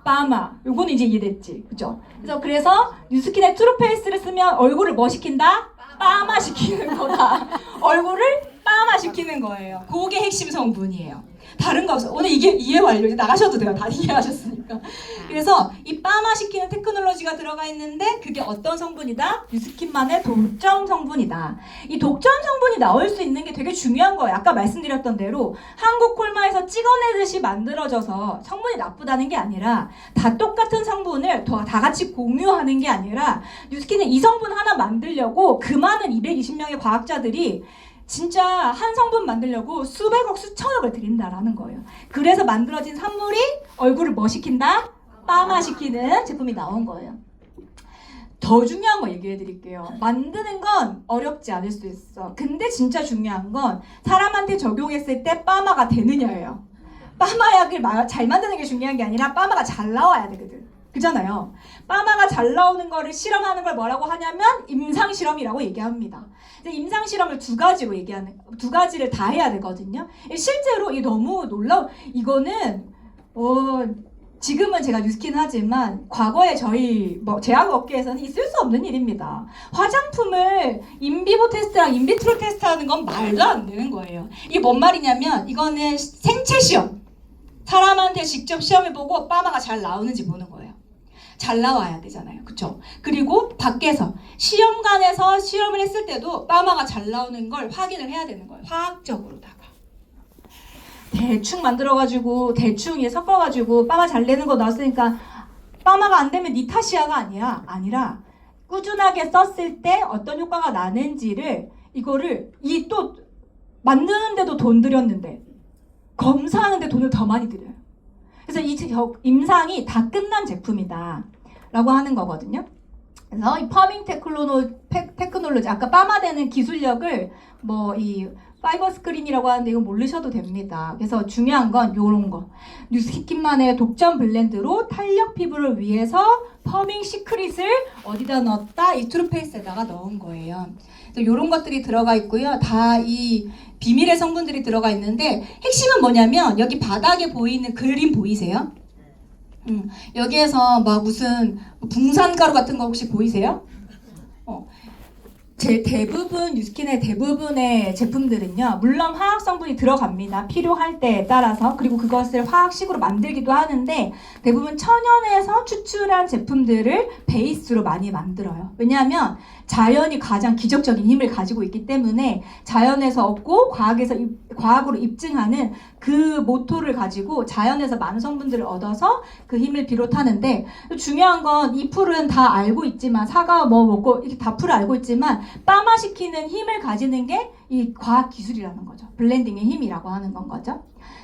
빠마. 요거는 이제 이해됐지, 그죠? 그래서 뉴스킨의 트루페이스를 쓰면 얼굴을 뭐 시킨다? 빠마 시키는 거다. 얼굴을 빠마 시키는 거예요. 그게 핵심 성분이에요. 다른 거 없어. 오늘 이게 이해 완료. 이제 나가셔도 돼요. 다 이해하셨으니까. 그래서 이 빠마 시키는 테크놀로지가 들어가 있는데 그게 어떤 성분이다? 뉴스킨만의 독점 성분이다. 이 독점 성분이 나올 수 있는 게 되게 중요한 거예요. 아까 말씀드렸던 대로 한국 콜마에서 찍어내듯이 만들어져서 성분이 나쁘다는 게 아니라 다 똑같은 성분을 다 같이 공유하는 게 아니라 뉴스킨은 이 성분 하나 만들려고 그 많은 220명의 과학자들이 진짜 한 성분 만들려고 수백억 수천억을 들인다라는 거예요. 그래서 만들어진 산물이 얼굴을 뭐 시킨다? 빠마 시키는 제품이 나온 거예요. 더 중요한 거 얘기해 드릴게요. 만드는 건 어렵지 않을 수 있어. 근데 진짜 중요한 건 사람한테 적용했을 때 빠마가 되느냐예요. 빠마 약을 잘 만드는 게 중요한 게 아니라 빠마가 잘 나와야 되거든. 그잖아요. 빠마가 잘 나오는 거를 실험하는 걸 뭐라고 하냐면 임상 실험이라고 얘기합니다. 임상 실험을 두 가지를 다 해야 되거든요. 실제로 이 너무 놀라운 이거는 지금은 제가 뉴스킨 하지만 과거에 저희 제약업계에서는 있을 수 없는 일입니다. 화장품을 인비보 테스트랑 인비트로 테스트하는 건 말도 안 되는 거예요. 이게 뭔 말이냐면 이거는 생체 시험. 사람한테 직접 시험해보고 빠마가 잘 나오는지 보는 거예요. 잘 나와야 되잖아요. 그쵸? 그리고 밖에서 시험관에서 실험을 했을 때도 빠마가 잘 나오는 걸 확인을 해야 되는 거예요. 화학적으로다가. 대충 만들어가지고 대충 섞어가지고 빠마 잘 내는 거 나왔으니까 빠마가 안 되면 니 탓이야가 아니라 꾸준하게 썼을 때 어떤 효과가 나는지를 이거를 또 만드는데도 돈 들였는데 검사하는데 돈을 더 많이 들여요. 그래서 이 임상이 다 끝난 제품이다 라고 하는 거거든요. 그래서 이 퍼밍 테크놀로지 아까 빠마되는 기술력을 이 파이버 스크린이라고 하는데 이거 모르셔도 됩니다. 그래서 중요한 건 요런 거. 뉴스킨만의 독점 블렌드로 탄력 피부를 위해서 퍼밍 시크릿을 어디다 넣었다? 이 트루페이스에다가 넣은 거예요. 그래서 요런 것들이 들어가 있고요. 다 이 비밀의 성분들이 들어가 있는데 핵심은 뭐냐면 여기 바닥에 보이는 그림 보이세요? 여기에서 무슨 붕산가루 같은 거 혹시 보이세요? 대부분 뉴스킨의 대부분의 제품들은요, 물론 화학 성분이 들어갑니다. 필요할 때에 따라서. 그리고 그것을 화학식으로 만들기도 하는데 대부분 천연에서 추출한 제품들을 베이스로 많이 만들어요. 왜냐하면 자연이 가장 기적적인 힘을 가지고 있기 때문에 자연에서 얻고 과학으로 입증하는 그 모토를 가지고 자연에서 많은 성분들을 얻어서 그 힘을 비롯하는데, 중요한 건 이 풀은 다 알고 있지만, 사과 먹고 이렇게 다 풀을 알고 있지만 빠마시키는 힘을 가지는 게 이 과학 기술이라는 거죠. 블렌딩의 힘이라고 하는 건 거죠.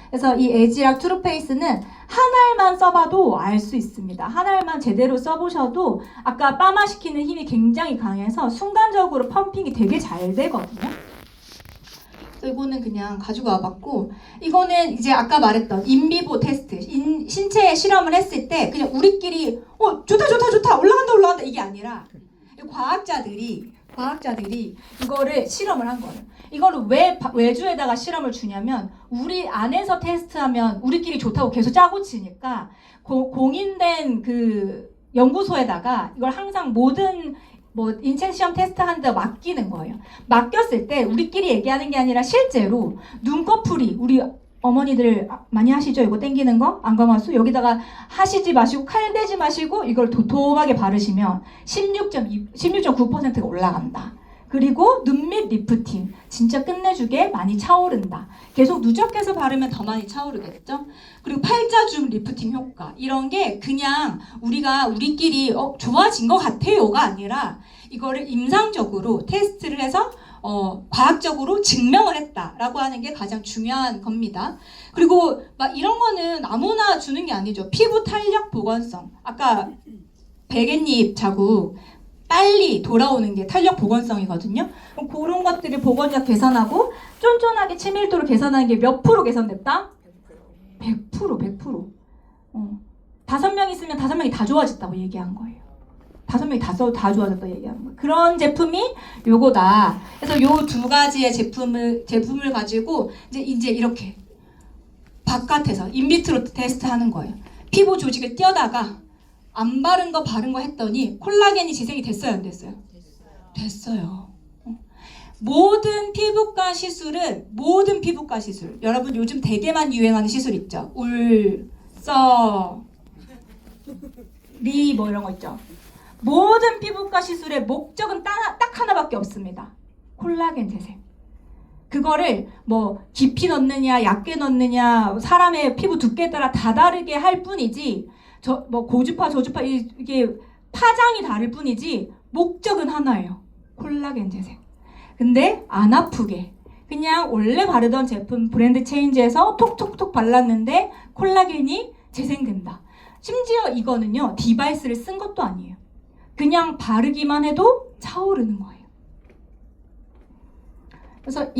그래서 이 에이지락 트루페이스는 한 알만 써봐도 알 수 있습니다. 한 알만 제대로 써보셔도 아까 빠마시키는 힘이 굉장히 강해서 순간적으로 펌핑이 되게 잘 되거든요. 이거는 그냥 가지고 와봤고, 이거는 이제 아까 말했던 인비보 테스트, 신체 실험을 했을 때 그냥 우리끼리 좋다 올라간다 이게 아니라 과학자들이 이거를 실험을 한 거예요. 이거를 왜 외주에다가 실험을 주냐면, 우리 안에서 테스트하면 우리끼리 좋다고 계속 짜고 치니까 공인된 그 연구소에다가 이걸 항상 모든 인체 시험 테스트 하는데 맡기는 거예요. 맡겼을 때 우리끼리 얘기하는 게 아니라 실제로 눈꺼풀이, 우리 어머니들 많이 하시죠? 이거 땡기는 거? 안검하수? 여기다가 하시지 마시고 칼 대지 마시고 이걸 도톰하게 바르시면 16.9%가 올라간다. 그리고 눈 밑 리프팅 진짜 끝내주게 많이 차오른다. 계속 누적해서 바르면 더 많이 차오르겠죠? 그리고 팔자줌 리프팅 효과, 이런 게 그냥 우리끼리 좋아진 것 같아요가 아니라 이거를 임상적으로 테스트를 해서 과학적으로 증명을 했다라고 하는 게 가장 중요한 겁니다. 그리고 막 이런 거는 아무나 주는 게 아니죠. 피부 탄력 보건성, 아까 베갯잎 자국 빨리 돌아오는 게 탄력 보건성이거든요. 그럼 그런 것들을 보건력 개선하고 쫀쫀하게 치밀도를 개선하는 게 몇 프로 개선됐다? 100%. 5명 있으면 5명이 다 좋아졌다고 얘기한 거예요. 5명이 다 좋아졌다고 얘기한 거예요. 그런 제품이 요거다. 그래서 요 두 가지의 제품을 가지고 이제 이렇게 바깥에서 인비트로 테스트 하는 거예요. 피부 조직을 띄어다가 안 바른 거 바른 거 했더니 콜라겐이 재생이 됐어요, 안 됐어요? 됐어요. 모든 피부과 시술, 여러분 요즘 되게만 유행하는 시술 있죠? 리 이런 거 있죠? 모든 피부과 시술의 목적은 딱 하나밖에 없습니다. 콜라겐 재생. 그거를 깊이 넣느냐 얕게 넣느냐 사람의 피부 두께에 따라 다 다르게 할 뿐이지, 고주파 저주파 이게 파장이 다를 뿐이지 목적은 하나예요. 콜라겐 재생. 근데 안 아프게 그냥 원래 바르던 제품 브랜드 체인지해서 톡톡톡 발랐는데 콜라겐이 재생된다. 심지어 이거는요, 디바이스를 쓴 것도 아니에요. 그냥 바르기만 해도 차오르는 거예요. 그래서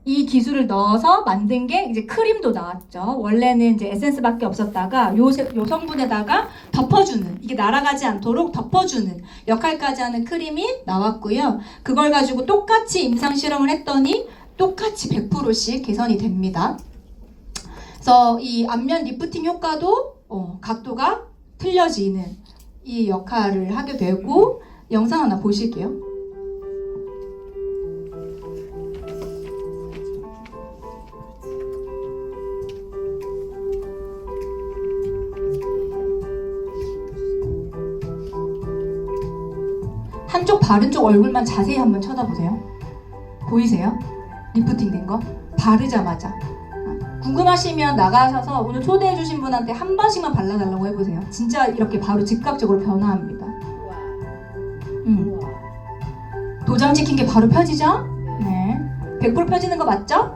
이 기술을 넣어서 만든 게 이제 크림도 나왔죠. 원래는 이제 에센스밖에 없었다가 요 성분에다가 덮어주는, 이게 날아가지 않도록 덮어주는 역할까지 하는 크림이 나왔고요. 그걸 가지고 똑같이 임상 실험을 했더니 똑같이 100%씩 개선이 됩니다. 그래서 이 안면 리프팅 효과도 각도가 틀려지는 이 역할을 하게 되고, 영상 하나 보실게요. 한쪽 바른 쪽 얼굴만 자세히 한번 쳐다보세요. 보이세요? 리프팅 된 거? 바르자마자. 궁금하시면 나가셔서 오늘 초대해주신 분한테 한 번씩만 발라달라고 해보세요. 진짜 이렇게 바로 즉각적으로 변화합니다. 도장 찍힌 게 바로 펴지죠? 네. 100% 펴지는 거 맞죠?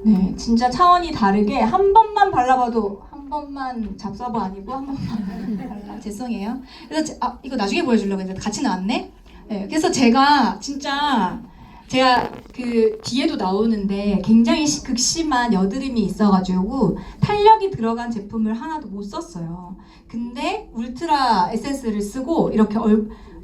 네. 진짜 차원이 다르게 한 번만 발라봐도, 한 번만 잡서버 아니고 한 번만 발라. 죄송해요. 그래서 이거 나중에 보여주려고 했는데 같이 나왔네? 네. 그래서 제가 그 뒤에도 나오는데 굉장히 극심한 여드름이 있어가지고 탄력이 들어간 제품을 하나도 못 썼어요. 근데 울트라 에센스를 쓰고 이렇게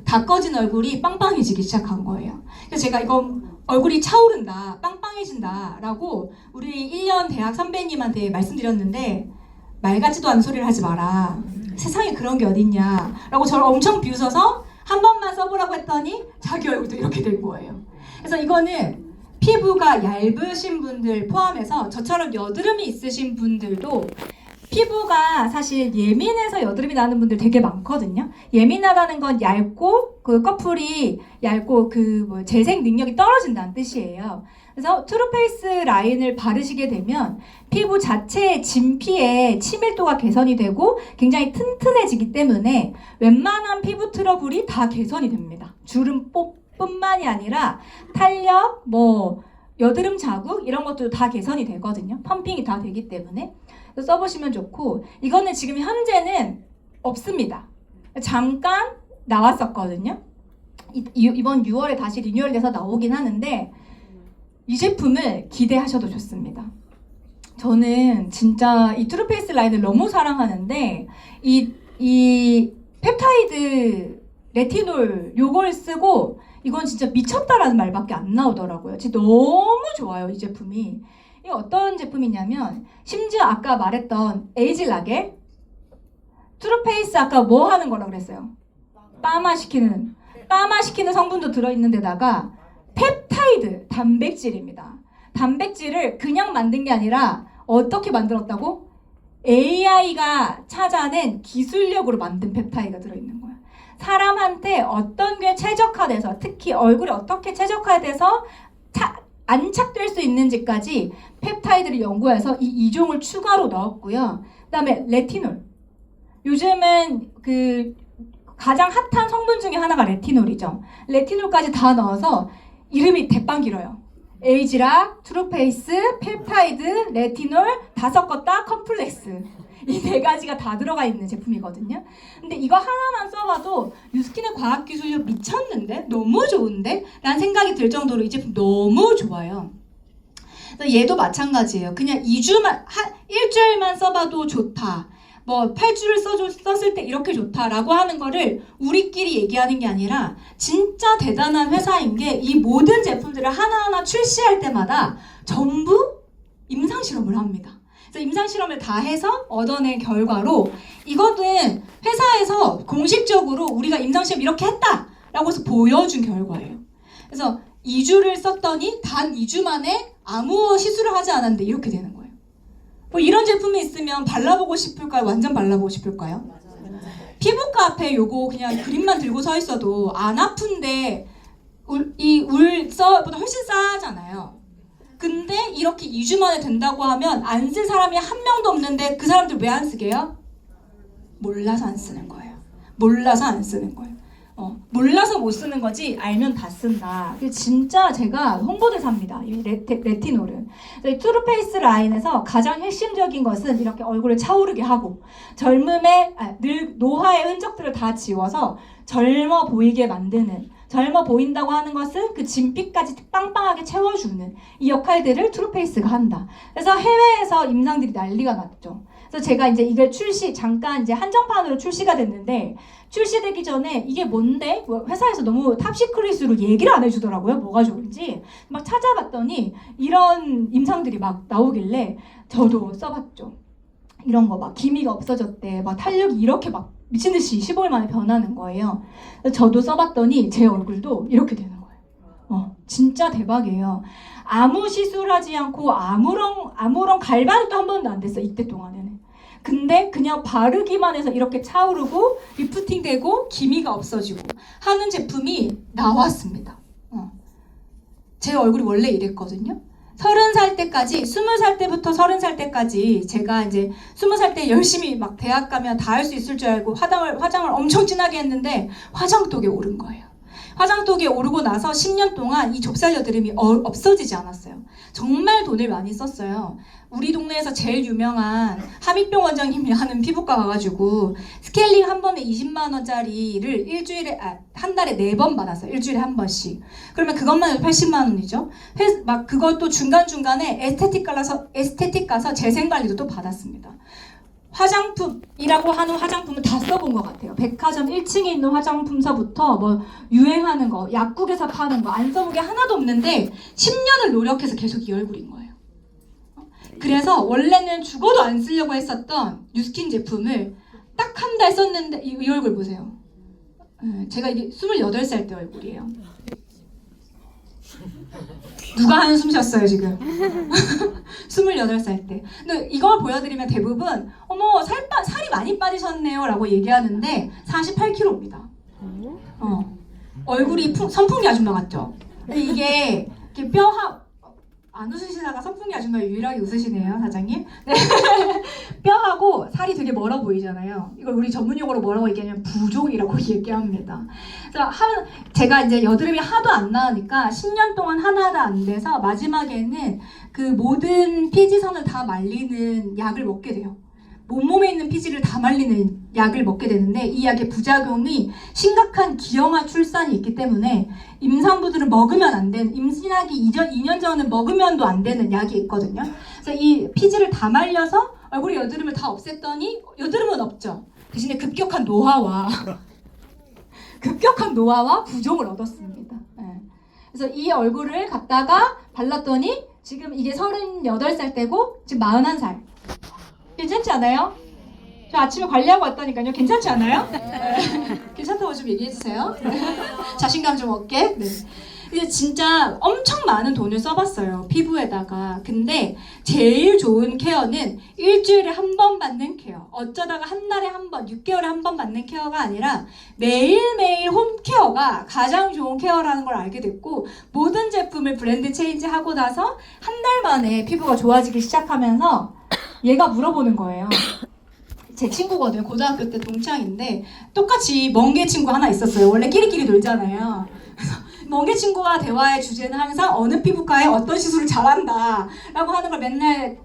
다 꺼진 얼굴이 빵빵해지기 시작한 거예요. 그래서 제가 이건 얼굴이 차오른다, 빵빵해진다 라고 우리 1년 대학 선배님한테 말씀드렸는데, 말 같지도 않은 소리를 하지 마라. 세상에 그런 게 어딨냐 라고 저를 엄청 비웃어서 한 번만 써보라고 했더니 자기 얼굴도 이렇게 된 거예요. 그래서 이거는 피부가 얇으신 분들 포함해서 저처럼 여드름이 있으신 분들도, 피부가 사실 예민해서 여드름이 나는 분들 되게 많거든요. 예민하다는 건 얇고 그 커플이 얇고 재생 능력이 떨어진다는 뜻이에요. 그래서 트루페이스 라인을 바르시게 되면 피부 자체의 진피의 치밀도가 개선이 되고 굉장히 튼튼해지기 때문에 웬만한 피부 트러블이 다 개선이 됩니다. 주름뿐만이 아니라 탄력, 여드름 자국 이런 것도 다 개선이 되거든요. 펌핑이 다 되기 때문에 써보시면 좋고, 이거는 지금 현재는 없습니다. 잠깐 나왔었거든요. 이번 6월에 다시 리뉴얼 돼서 나오긴 하는데 이 제품을 기대하셔도 좋습니다. 저는 진짜 이 트루페이스 라인을 너무 사랑하는데 이 펩타이드 레티놀 요걸 쓰고 이건 진짜 미쳤다라는 말밖에 안 나오더라고요. 진짜 너무 좋아요, 이 제품이. 이게 어떤 제품이냐면 심지어 아까 말했던 에이질라게 트루페이스 아까 뭐 하는 거라고 그랬어요? 빠마시키는 성분도 들어있는 데다가 펩타이드 단백질입니다. 단백질을 그냥 만든 게 아니라 어떻게 만들었다고? AI가 찾아낸 기술력으로 만든 펩타이드가 들어있는 거야. 사람한테 어떤 게 최적화돼서 특히 얼굴에 어떻게 최적화돼서 안착될 수 있는지까지 펩타이드를 연구해서 이 이종을 추가로 넣었고요. 그 다음에 레티놀. 요즘은 그 가장 핫한 성분 중에 하나가 레티놀이죠. 레티놀까지 다 넣어서 이름이 대빵 길어요. 에이지락, 트루페이스, 펩타이드, 레티놀 다 섞었다 컴플렉스. 이 네 가지가 다 들어가 있는 제품이거든요. 근데 이거 하나만 써봐도 뉴스킨의 과학기술력 미쳤는데? 너무 좋은데? 라는 생각이 들 정도로 이 제품 너무 좋아요. 얘도 마찬가지예요. 그냥 2주만, 일주일만 써봐도 좋다. 뭐 8주를 썼을 때 이렇게 좋다라고 하는 거를 우리끼리 얘기하는 게 아니라 진짜 대단한 회사인 게 이 모든 제품들을 하나하나 출시할 때마다 전부 임상실험을 합니다. 그래서 임상실험을 다 해서 얻어낸 결과로 이거는 회사에서 공식적으로 우리가 임상실험 이렇게 했다라고 해서 보여준 결과예요. 그래서 2주를 썼더니 단 2주 만에 아무 시술을 하지 않았는데 이렇게 되는 거예요. 뭐 이런 제품이 있으면 발라보고 싶을까요? 완전 발라보고 싶을까요? 피부과 앞에 요거 그냥 그림만 들고 서 있어도 안 아픈데 울서보다 훨씬 싸잖아요. 근데 이렇게 2주 만에 된다고 하면 안 쓸 사람이 한 명도 없는데 그 사람들 왜 안 쓰게요? 몰라서 안 쓰는 거예요. 몰라서 안 쓰는 거예요. 몰라서 못 쓰는 거지 알면 다 쓴다. 진짜 제가 홍보대사입니다. 이 레티놀은. 이 트루페이스 라인에서 가장 핵심적인 것은 이렇게 얼굴을 차오르게 하고 노화의 흔적들을 다 지워서 젊어 보이게 만드는, 젊어 보인다고 하는 것은 그 진피까지 빵빵하게 채워주는 이 역할들을 트루페이스가 한다. 그래서 해외에서 임상들이 난리가 났죠. 그래서 제가 이제 이게 잠깐 이제 한정판으로 출시가 됐는데, 출시되기 전에 이게 뭔데? 회사에서 너무 탑시크릿으로 얘기를 안 해주더라고요. 뭐가 좋은지. 막 찾아봤더니 이런 임상들이 막 나오길래 저도 써봤죠. 이런 거 막 기미가 없어졌대. 막 탄력이 이렇게 막 미친듯이 15일 만에 변하는 거예요. 저도 써봤더니 제 얼굴도 이렇게 되는 거예요. 진짜 대박이에요. 아무 시술하지 않고 아무런 갈바리도 한 번도 안 됐어. 이때 동안에는. 근데 그냥 바르기만 해서 이렇게 차오르고 리프팅되고 기미가 없어지고 하는 제품이 나왔습니다. 제 얼굴이 원래 이랬거든요. 30살 때까지, 20살 때부터 30살 때까지 제가 이제 20살 때 열심히 막 대학 가면 다 할 수 있을 줄 알고 화장을 엄청 진하게 했는데 화장독에 오른 거예요. 화장독에 오르고 나서 10년 동안 이 좁쌀 여드름이 없어지지 않았어요. 정말 돈을 많이 썼어요. 우리 동네에서 제일 유명한 하미병 원장님이 하는 피부과 가가지고 스케일링 한 번에 20만 원짜리를 한 달에 4번 받았어요. 일주일에 한 번씩. 그러면 그것만 해도 80만 원이죠. 막 그것도 중간중간에 에스테틱 가서 재생관리도 또 받았습니다. 화장품이라고 하는 화장품은 다 써본 것 같아요. 백화점 1층에 있는 화장품서부터 뭐 유행하는 거, 약국에서 파는 거 안 써본 게 하나도 없는데 10년을 노력해서 계속 이 얼굴인 거예요. 그래서 원래는 죽어도 안 쓰려고 했었던 뉴스킨 제품을 딱 한 달 썼는데 이 얼굴 보세요. 제가 이게 28살 때 얼굴이에요. 누가 한숨 쉬었어요 지금. 28살 때. 근데 이걸 보여드리면 대부분 어머 살이 많이 빠지셨네요 라고 얘기하는데 48kg입니다. 얼굴이 선풍기 아줌마 같죠? 근데 이게 안 웃으시다가 선풍기 아줌마 유일하게 웃으시네요, 사장님. 네. 뼈하고 살이 되게 멀어 보이잖아요. 이걸 우리 전문용어로 뭐라고 얘기하냐면 부종이라고 얘기합니다. 그래서 제가 이제 여드름이 하도 안 나으니까 10년 동안 하나도 안 돼서 마지막에는 그 모든 피지선을 다 말리는 약을 먹게 돼요. 온몸에 있는 피지를 다 말리는 약을 먹게 되는데 이 약의 부작용이 심각한 기형아 출산이 있기 때문에 임산부들은 먹으면 안 되는, 임신하기 이전 2년 전은 먹으면도 안 되는 약이 있거든요. 그래서 이 피지를 다 말려서 얼굴에 여드름을 다 없앴더니 여드름은 없죠. 대신에 급격한 노화와 부종을 얻었습니다. 네. 그래서 이 얼굴을 갖다가 발랐더니 지금 이게 38살 때고 지금 41살. 괜찮지 않아요? 저 아침에 관리하고 왔다니까요. 괜찮지 않아요? 네. 괜찮다고 좀 얘기해주세요. 네. 자신감 좀 얻게. 네. 이게 진짜 엄청 많은 돈을 써봤어요. 피부에다가. 근데 제일 좋은 케어는 일주일에 한 번 받는 케어. 어쩌다가 한 달에 한 번, 6개월에 한 번 받는 케어가 아니라 매일매일 홈케어가 가장 좋은 케어라는 걸 알게 됐고 모든 제품을 브랜드 체인지 하고 나서 한 달 만에 피부가 좋아지기 시작하면서 얘가 물어보는 거예요. 제 친구거든요. 고등학교 때 동창인데 똑같이 멍게 친구 하나 있었어요. 원래 끼리끼리 놀잖아요. 멍게 친구와 대화의 주제는 항상 어느 피부과에 어떤 시술을 잘한다 라고 하는 걸 맨날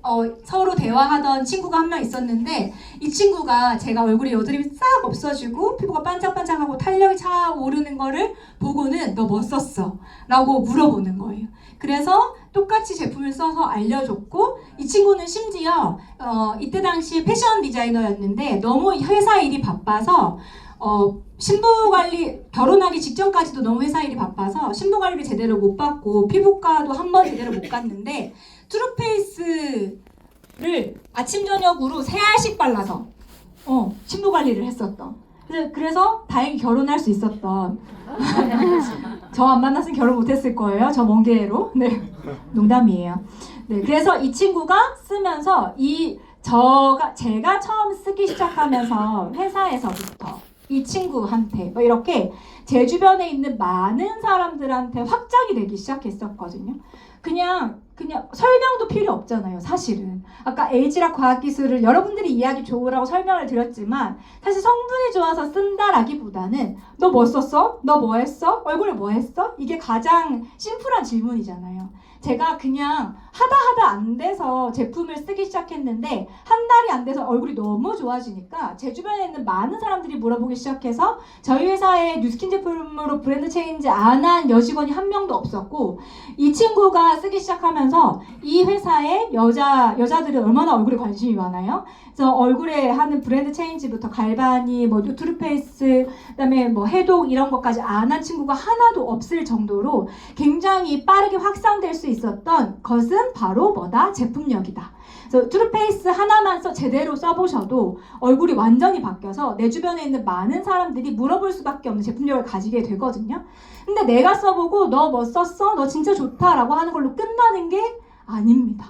서로 대화하던 친구가 한 명 있었는데 이 친구가 제가 얼굴에 여드름이 싹 없어지고 피부가 반짝반짝하고 탄력이 차 오르는 거를 보고는 너 뭐 썼어? 라고 물어보는 거예요. 그래서 똑같이 제품을 써서 알려줬고 이 친구는 심지어 이때 당시 패션 디자이너였는데 너무 회사 일이 바빠서 신부관리 결혼하기 직전까지도 너무 회사 일이 바빠서 신부관리를 제대로 못 받고 피부과도 한 번 제대로 못 갔는데 트루페이스를 아침 저녁으로 3알씩 발라서 신부관리를 했었던 그래서 다행히 결혼할 수 있었던 저 안 만났으면 결혼 못했을 거예요. 저 멍게로. 네, 농담이에요. 네, 그래서 이 친구가 쓰면서 제가 처음 쓰기 시작하면서 회사에서부터 이 친구한테 이렇게 제 주변에 있는 많은 사람들한테 확장이 되기 시작했었거든요. 그냥 설명도 필요 없잖아요, 사실은. 아까 에이지락 과학기술을 여러분들이 이해하기 좋으라고 설명을 드렸지만 사실 성분이 좋아서 쓴다라기보다는 너 뭐 썼어? 너 뭐 했어? 얼굴에 뭐 했어? 이게 가장 심플한 질문이잖아요. 제가 그냥 하다 안 돼서 제품을 쓰기 시작했는데 한 달이 안 돼서 얼굴이 너무 좋아지니까 제 주변에 있는 많은 사람들이 물어보기 시작해서 저희 회사에 뉴스킨 제품으로 브랜드 체인지 안 한 여직원이 한 명도 없었고 이 친구가 쓰기 시작하면서 이 회사의 여자들은 얼마나 얼굴에 관심이 많아요. 그래서 얼굴에 하는 브랜드 체인지부터 갈바니, 뉴트루페이스, 그다음에 해독 이런 것까지 안 한 친구가 하나도 없을 정도로 굉장히 빠르게 확산될 수 있었던 것은 바로 제품력이다. 그래서 트루페이스 하나만 제대로 써보셔도 얼굴이 완전히 바뀌어서 내 주변에 있는 많은 사람들이 물어볼 수밖에 없는 제품력을 가지게 되거든요. 근데 내가 써보고 너 뭐 썼어? 너 진짜 좋다 라고 하는 걸로 끝나는 게 아닙니다.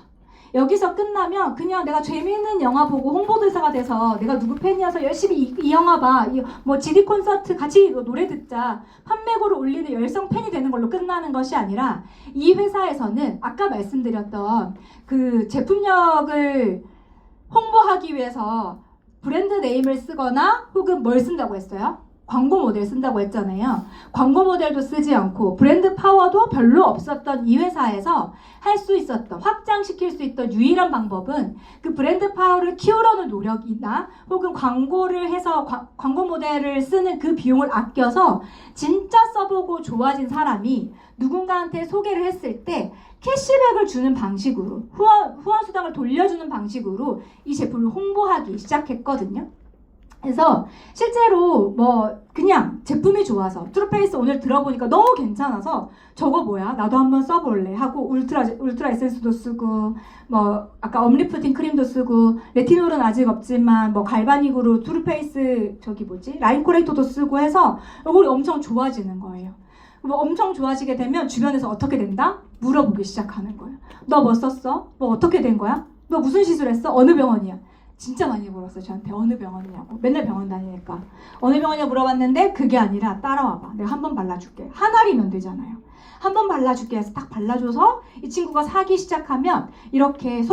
여기서 끝나면 그냥 내가 재미있는 영화 보고 홍보대사가 돼서 내가 누구 팬이어서 열심히 이 영화 봐, GD 콘서트 같이 노래 듣자, 판매고를 올리는 열성 팬이 되는 걸로 끝나는 것이 아니라 이 회사에서는 아까 말씀드렸던 그 제품력을 홍보하기 위해서 브랜드 네임을 쓰거나 혹은 뭘 쓴다고 했어요? 광고 모델 쓴다고 했잖아요. 광고 모델도 쓰지 않고 브랜드 파워도 별로 없었던 이 회사에서 할 수 있었던, 확장시킬 수 있던 유일한 방법은 그 브랜드 파워를 키우려는 노력이나 혹은 광고를 해서 광고 모델을 쓰는 그 비용을 아껴서 진짜 써보고 좋아진 사람이 누군가한테 소개를 했을 때 캐시백을 주는 방식으로, 후원 수당을 돌려주는 방식으로 이 제품을 홍보하기 시작했거든요. 그래서 실제로 그냥 제품이 좋아서 트루페이스 오늘 들어보니까 너무 괜찮아서 저거 뭐야? 나도 한번 써볼래 하고 울트라 에센스도 쓰고 아까 엄리프팅 크림도 쓰고 레티놀은 아직 없지만 갈바닉으로 트루페이스 라인 코렉터도 쓰고 해서 얼굴이 엄청 좋아지는 거예요. 엄청 좋아지게 되면 주변에서 어떻게 된다? 물어보기 시작하는 거예요. 너 뭐 썼어? 어떻게 된 거야? 너 무슨 시술했어? 어느 병원이야? 진짜 많이 물었어요. 저한테 어느 병원이냐고. 맨날 병원 다니니까. 어느 병원이냐 물어봤는데 그게 아니라 따라와봐. 내가 한 번 발라줄게. 한 알이면 되잖아요. 한 번 발라줄게 해서 딱 발라줘서 이 친구가 사기 시작하면 이렇게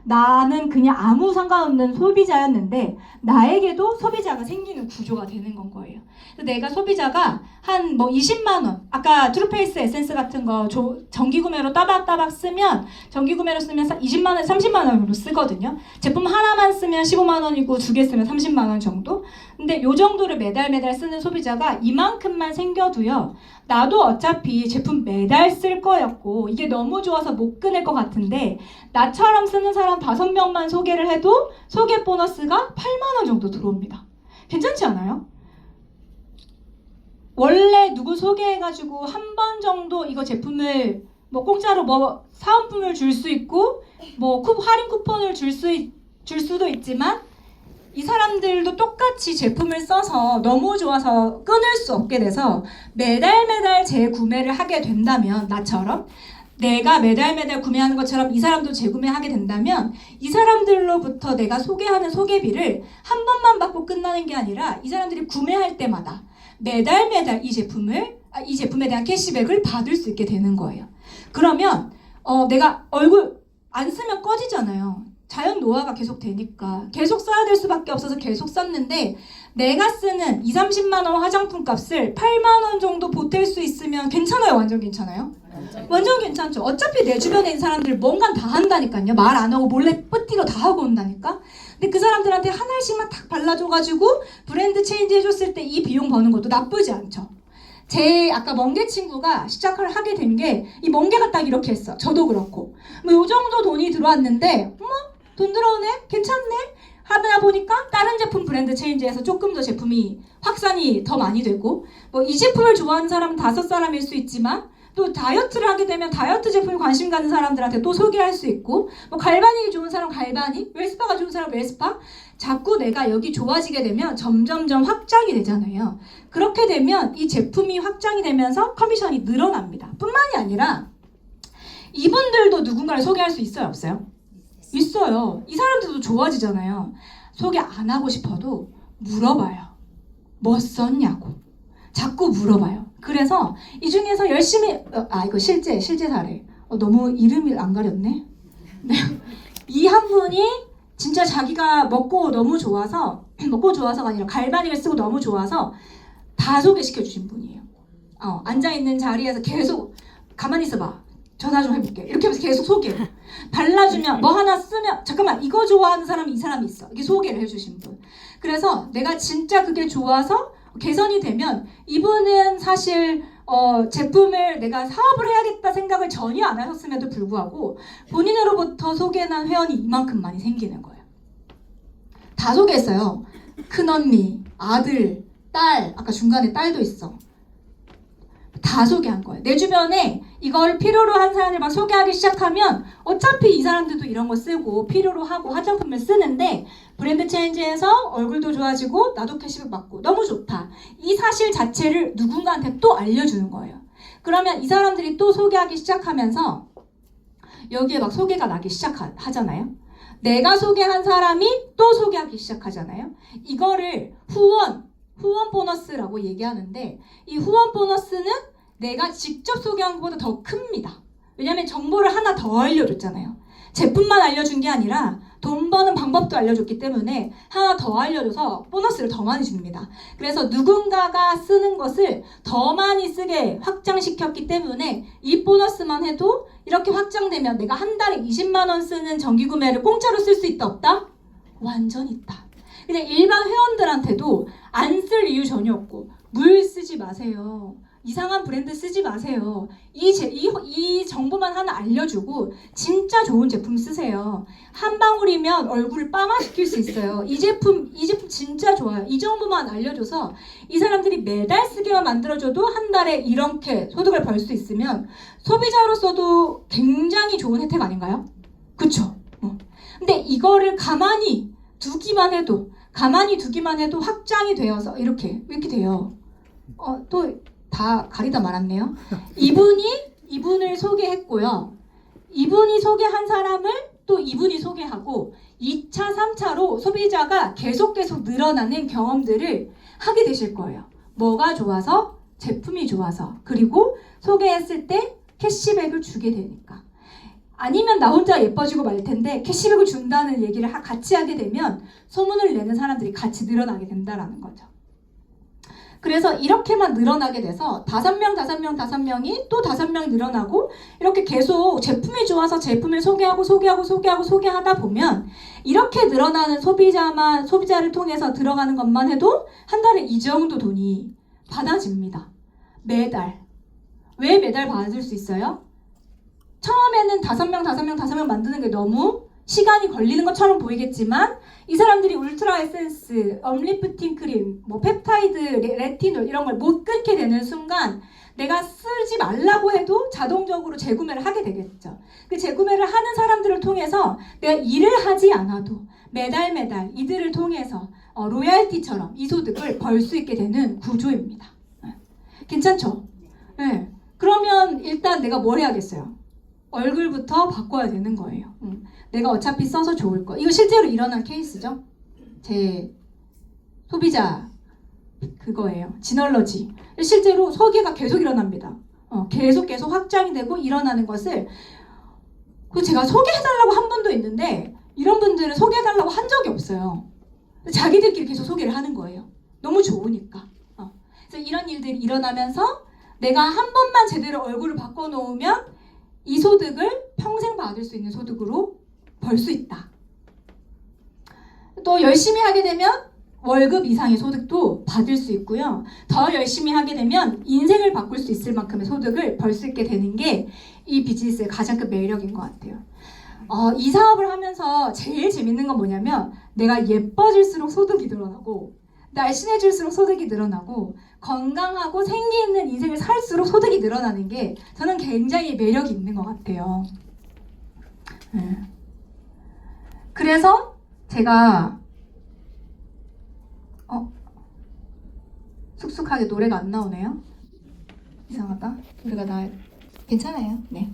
나는 그냥 아무 상관없는 소비자였는데 나에게도 소비자가 생기는 구조가 되는 건 거예요. 그래서 내가 소비자가 한 20만 원, 아까 트루페이스 에센스 같은 거 정기구매로 따박따박 쓰면 20만 원, 30만 원으로 쓰거든요. 제품 하나만 쓰면 15만 원이고 2개 쓰면 30만 원 정도? 근데 요 정도를 매달 쓰는 소비자가 이만큼만 생겨도요. 나도 어차피 제품 매달 쓸 거였고 이게 너무 좋아서 못 끊을 것 같은데 나처럼 쓰는 사람 5명만 소개를 해도 소개 보너스가 8만 원 정도 들어옵니다. 괜찮지 않아요? 원래 누구 소개해가지고 한 번 정도 이거 제품을 뭐 공짜로 뭐 사은품을 줄 수 있고 뭐 할인 쿠폰을 줄 수도 있지만 이 사람들도 똑같이 제품을 써서 너무 좋아서 끊을 수 없게 돼서 매달 재구매를 하게 된다면 나처럼 내가 매달 구매하는 것처럼 이 사람도 재구매하게 된다면 이 사람들로부터 내가 소개하는 소개비를 한 번만 받고 끝나는 게 아니라 이 사람들이 구매할 때마다 매달 이 제품에 대한 캐시백을 받을 수 있게 되는 거예요. 그러면 내가 얼굴 안 쓰면 꺼지잖아요. 자연 노화가 계속 되니까 계속 써야 될 수밖에 없어서 계속 썼는데 내가 쓰는 20-30만 원 화장품 값을 8만 원 정도 보탤 수 있으면 괜찮아요? 완전 괜찮아요? 완전 괜찮죠. 어차피 내 주변에 있는 사람들 뭔가 다 한다니까요. 말 안 하고 몰래 뿌띠로 다 하고 온다니까. 근데 그 사람들한테 한 알씩만 탁 발라줘가지고 브랜드 체인지 해줬을 때 이 비용 버는 것도 나쁘지 않죠. 제 아까 멍게 친구가 시작을 하게 된 게 이 멍게가 딱 이렇게 했어. 저도 그렇고 뭐 요 정도 돈이 들어왔는데 돈 들어오네? 괜찮네? 하다 보니까 다른 제품 브랜드 체인지에서 조금 더 제품이 확산이 더 많이 되고 뭐 이 제품을 좋아하는 사람은 5사람일 수 있지만 또 다이어트를 하게 되면 다이어트 제품에 관심 가는 사람들한테 또 소개할 수 있고 뭐 갈바닉이 좋은 사람 갈바닉, 웰스파가 좋은 사람 웰스파 자꾸 내가 여기 좋아지게 되면 점점점 확장이 되잖아요. 그렇게 되면 이 제품이 확장이 되면서 커미션이 늘어납니다. 뿐만이 아니라 이분들도 누군가를 소개할 수 있어요? 없어요? 있어요. 이 사람들도 좋아지잖아요. 소개 안 하고 싶어도 물어봐요. 뭐 썼냐고. 자꾸 물어봐요. 그래서 이 중에서 열심히 이거 실제 사례. 너무 이름이 안 가렸네. 네. 이 한 분이 진짜 자기가 먹고 좋아서가 아니라 갈바닉을 쓰고 너무 좋아서 다 소개시켜 주신 분이에요. 앉아있는 자리에서 계속 가만히 있어봐. 전화 좀 해볼게. 이렇게 하면서 계속 소개. 발라주면 뭐 하나 쓰면 잠깐만 이거 좋아하는 사람이 이 사람이 있어. 이게 소개를 해주신 분. 그래서 내가 진짜 그게 좋아서 개선이 되면 이분은 사실 제품을 내가 사업을 해야겠다 생각을 전혀 안 하셨음에도 불구하고 본인으로부터 소개난 회원이 이만큼 많이 생기는 거예요. 다 소개했어요. 큰언니, 아들, 딸, 아까 중간에 딸도 있어. 다 소개한 거예요. 내 주변에 이걸 필요로 한 사람을 막 소개하기 시작하면 어차피 이 사람들도 이런 거 쓰고 필요로 하고 화장품을 쓰는데 브랜드 체인지에서 얼굴도 좋아지고 나도 캐시백 받고 너무 좋다. 이 사실 자체를 누군가한테 또 알려주는 거예요. 그러면 이 사람들이 또 소개하기 시작하면서 여기에 막 소개가 나기 시작하잖아요. 내가 소개한 사람이 또 소개하기 시작하잖아요. 이거를 후원 보너스라고 얘기하는데 이 후원 보너스는 내가 직접 소개한 것보다 더 큽니다. 왜냐하면 정보를 하나 더 알려줬잖아요. 제품만 알려준 게 아니라 돈 버는 방법도 알려줬기 때문에 하나 더 알려줘서 보너스를 더 많이 줍니다. 그래서 누군가가 쓰는 것을 더 많이 쓰게 확장시켰기 때문에 이 보너스만 해도 이렇게 확장되면 내가 한 달에 20만 원 쓰는 정기구매를 공짜로 쓸 수 있다 없다? 완전 있다. 그냥 일반 회원들한테도 안 쓸 이유 전혀 없고 물 쓰지 마세요. 이상한 브랜드 쓰지 마세요. 이 정보만 하나 알려주고 진짜 좋은 제품 쓰세요. 한 방울이면 얼굴을 빵화시킬 수 있어요. 이 제품 진짜 좋아요. 이 정보만 알려줘서 이 사람들이 매달 쓰게만 만들어줘도 한 달에 이렇게 소득을 벌 수 있으면 소비자로서도 굉장히 좋은 혜택 아닌가요? 그쵸? 근데 이거를 가만히 두기만 해도 확장이 되어서 이렇게 돼요. 또 다 가리다 말았네요. 이분을 소개했고요. 이분이 소개한 사람을 또 이분이 소개하고 2차, 3차로 소비자가 계속 늘어나는 경험들을 하게 되실 거예요. 뭐가 좋아서? 제품이 좋아서. 그리고 소개했을 때 캐시백을 주게 되니까. 아니면 나 혼자 예뻐지고 말 텐데 캐시백을 준다는 얘기를 같이 하게 되면 소문을 내는 사람들이 같이 늘어나게 된다라는 거죠. 그래서 이렇게만 늘어나게 돼서 5명이 또 5명 늘어나고 이렇게 계속 제품이 좋아서 제품을 소개하다 보면 이렇게 늘어나는 소비자를 통해서 들어가는 것만 해도 한 달에 이 정도 돈이 받아집니다. 매달. 왜 매달 받을 수 있어요? 처음에는 5명 만드는 게 너무 시간이 걸리는 것처럼 보이겠지만 이 사람들이 울트라 에센스, 엄리프팅 크림, 뭐 펩타이드, 레티놀 이런 걸 못 끊게 되는 순간 내가 쓰지 말라고 해도 자동적으로 재구매를 하게 되겠죠. 그 재구매를 하는 사람들을 통해서 내가 일을 하지 않아도 매달 이들을 통해서 로얄티처럼 이 소득을 벌 수 있게 되는 구조입니다. 괜찮죠? 네. 그러면 일단 내가 뭘 해야겠어요? 얼굴부터 바꿔야 되는 거예요. 내가 어차피 써서 좋을 거. 이거 실제로 일어난 케이스죠. 제 소비자 그거예요. 지널러지. 실제로 소개가 계속 일어납니다. 계속 확장이 되고 일어나는 것을 제가 소개해달라고 한 분도 있는데 이런 분들은 소개해달라고 한 적이 없어요. 자기들끼리 계속 소개를 하는 거예요. 너무 좋으니까. 그래서 이런 일들이 일어나면서 내가 한 번만 제대로 얼굴을 바꿔놓으면 이 소득을 평생 받을 수 있는 소득으로 벌 수 있다. 또 열심히 하게 되면 월급 이상의 소득도 받을 수 있고요. 더 열심히 하게 되면 인생을 바꿀 수 있을 만큼의 소득을 벌 수 있게 되는 게 이 비즈니스의 가장 큰 매력인 것 같아요. 이 사업을 하면서 제일 재밌는 건 뭐냐면 내가 예뻐질수록 소득이 늘어나고 날씬해질수록 소득이 늘어나고 건강하고 생기 있는 인생을 살수록 소득이 늘어나는 게 저는 굉장히 매력이 있는 것 같아요. 그래서 제가 쑥쑥하게 노래가 안 나오네요. 이상하다. 노래가 괜찮아요. 네.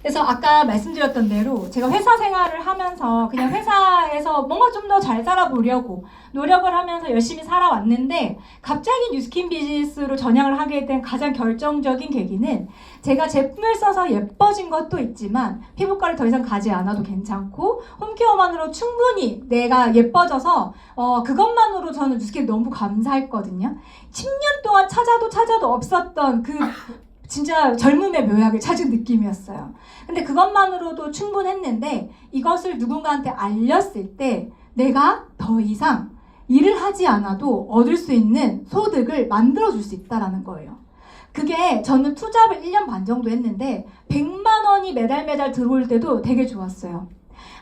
그래서 아까 말씀드렸던 대로 제가 회사 생활을 하면서 그냥 회사에서 뭔가 좀 더 잘 살아보려고 노력을 하면서 열심히 살아왔는데 갑자기 뉴스킨 비즈니스로 전향을 하게 된 가장 결정적인 계기는 제가 제품을 써서 예뻐진 것도 있지만 피부과를 더 이상 가지 않아도 괜찮고 홈케어만으로 충분히 내가 예뻐져서 그것만으로 저는 뉴스킨 너무 감사했거든요. 10년 동안 찾아도 없었던 그 진짜 젊음의 묘약을 찾은 느낌이었어요. 근데 그것만으로도 충분했는데 이것을 누군가한테 알렸을 때 내가 더 이상 일을 하지 않아도 얻을 수 있는 소득을 만들어줄 수 있다는 거예요. 그게 저는 투잡을 1년 반 정도 했는데 100만 원이 매달 들어올 때도 되게 좋았어요.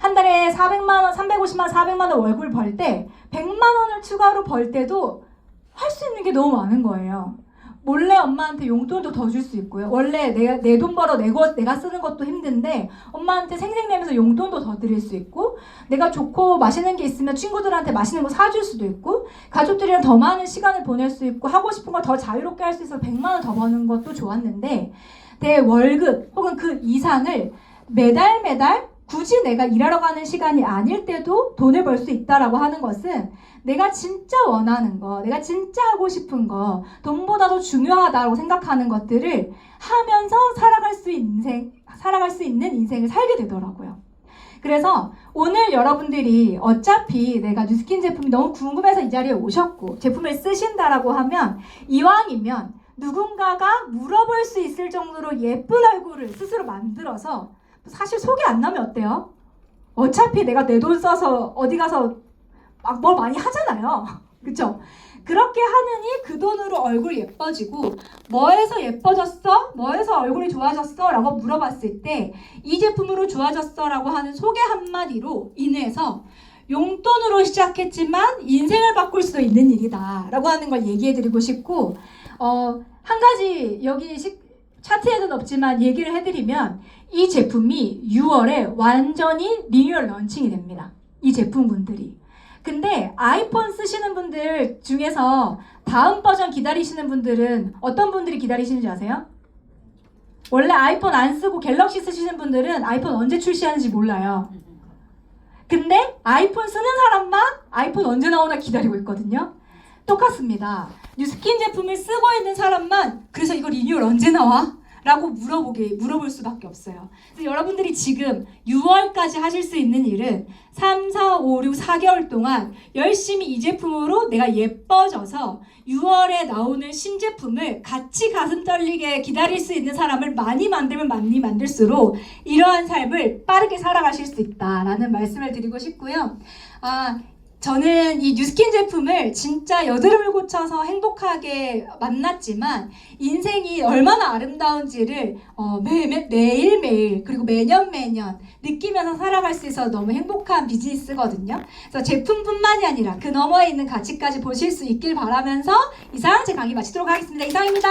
한 달에 400만 원, 350만 원, 400만 원 월급을 벌 때 100만 원을 추가로 벌 때도 할 수 있는 게 너무 많은 거예요. 몰래 엄마한테 용돈도 더 줄 수 있고요. 원래 내 돈 벌어 내가 쓰는 것도 힘든데 엄마한테 생색내면서 용돈도 더 드릴 수 있고 내가 좋고 맛있는 게 있으면 친구들한테 맛있는 거 사줄 수도 있고 가족들이랑 더 많은 시간을 보낼 수 있고 하고 싶은 거 더 자유롭게 할 수 있어서 100만 원 더 버는 것도 좋았는데 내 월급 혹은 그 이상을 매달 굳이 내가 일하러 가는 시간이 아닐 때도 돈을 벌 수 있다라고 하는 것은 내가 진짜 원하는 거, 내가 진짜 하고 싶은 거, 돈보다도 중요하다고 생각하는 것들을 하면서 살아갈 수 있는 인생을 살게 되더라고요. 그래서 오늘 여러분들이 어차피 내가 뉴스킨 제품이 너무 궁금해서 이 자리에 오셨고 제품을 쓰신다라고 하면 이왕이면 누군가가 물어볼 수 있을 정도로 예쁜 얼굴을 스스로 만들어서 사실 속이 안 나면 어때요? 어차피 내가 내 돈 써서 어디 가서 막 뭘 많이 하잖아요. 그쵸? 그렇게 하느니 그 돈으로 얼굴 예뻐지고 뭐해서 예뻐졌어? 뭐해서 얼굴이 좋아졌어? 라고 물어봤을 때 이 제품으로 좋아졌어 라고 하는 소개 한마디로 인해서 용돈으로 시작했지만 인생을 바꿀 수 있는 일이다 라고 하는 걸 얘기해드리고 싶고 한 가지 여기 차트에는 없지만 얘기를 해드리면 이 제품이 6월에 완전히 리뉴얼 런칭이 됩니다. 이 제품군들이. 근데 아이폰 쓰시는 분들 중에서 다음 버전 기다리시는 분들은 어떤 분들이 기다리시는지 아세요? 원래 아이폰 안 쓰고 갤럭시 쓰시는 분들은 아이폰 언제 출시하는지 몰라요. 근데 아이폰 쓰는 사람만 아이폰 언제 나오나 기다리고 있거든요. 똑같습니다. 뉴스킨 제품을 쓰고 있는 사람만 그래서 이거 리뉴얼 언제 나와? 라고 물어볼 수밖에 없어요. 그래서 여러분들이 지금 6월까지 하실 수 있는 일은 3, 4, 5, 6, 4개월 동안 열심히 이 제품으로 내가 예뻐져서 6월에 나오는 신제품을 같이 가슴 떨리게 기다릴 수 있는 사람을 많이 만들면 많이 만들수록 이러한 삶을 빠르게 살아가실 수 있다라는 말씀을 드리고 싶고요. 저는 이 뉴스킨 제품을 진짜 여드름을 고쳐서 행복하게 만났지만 인생이 얼마나 아름다운지를 매일매일 그리고 매년 느끼면서 살아갈 수 있어서 너무 행복한 비즈니스거든요. 그래서 제품뿐만이 아니라 그 너머에 있는 가치까지 보실 수 있길 바라면서 이상 제 강의 마치도록 하겠습니다. 이상입니다.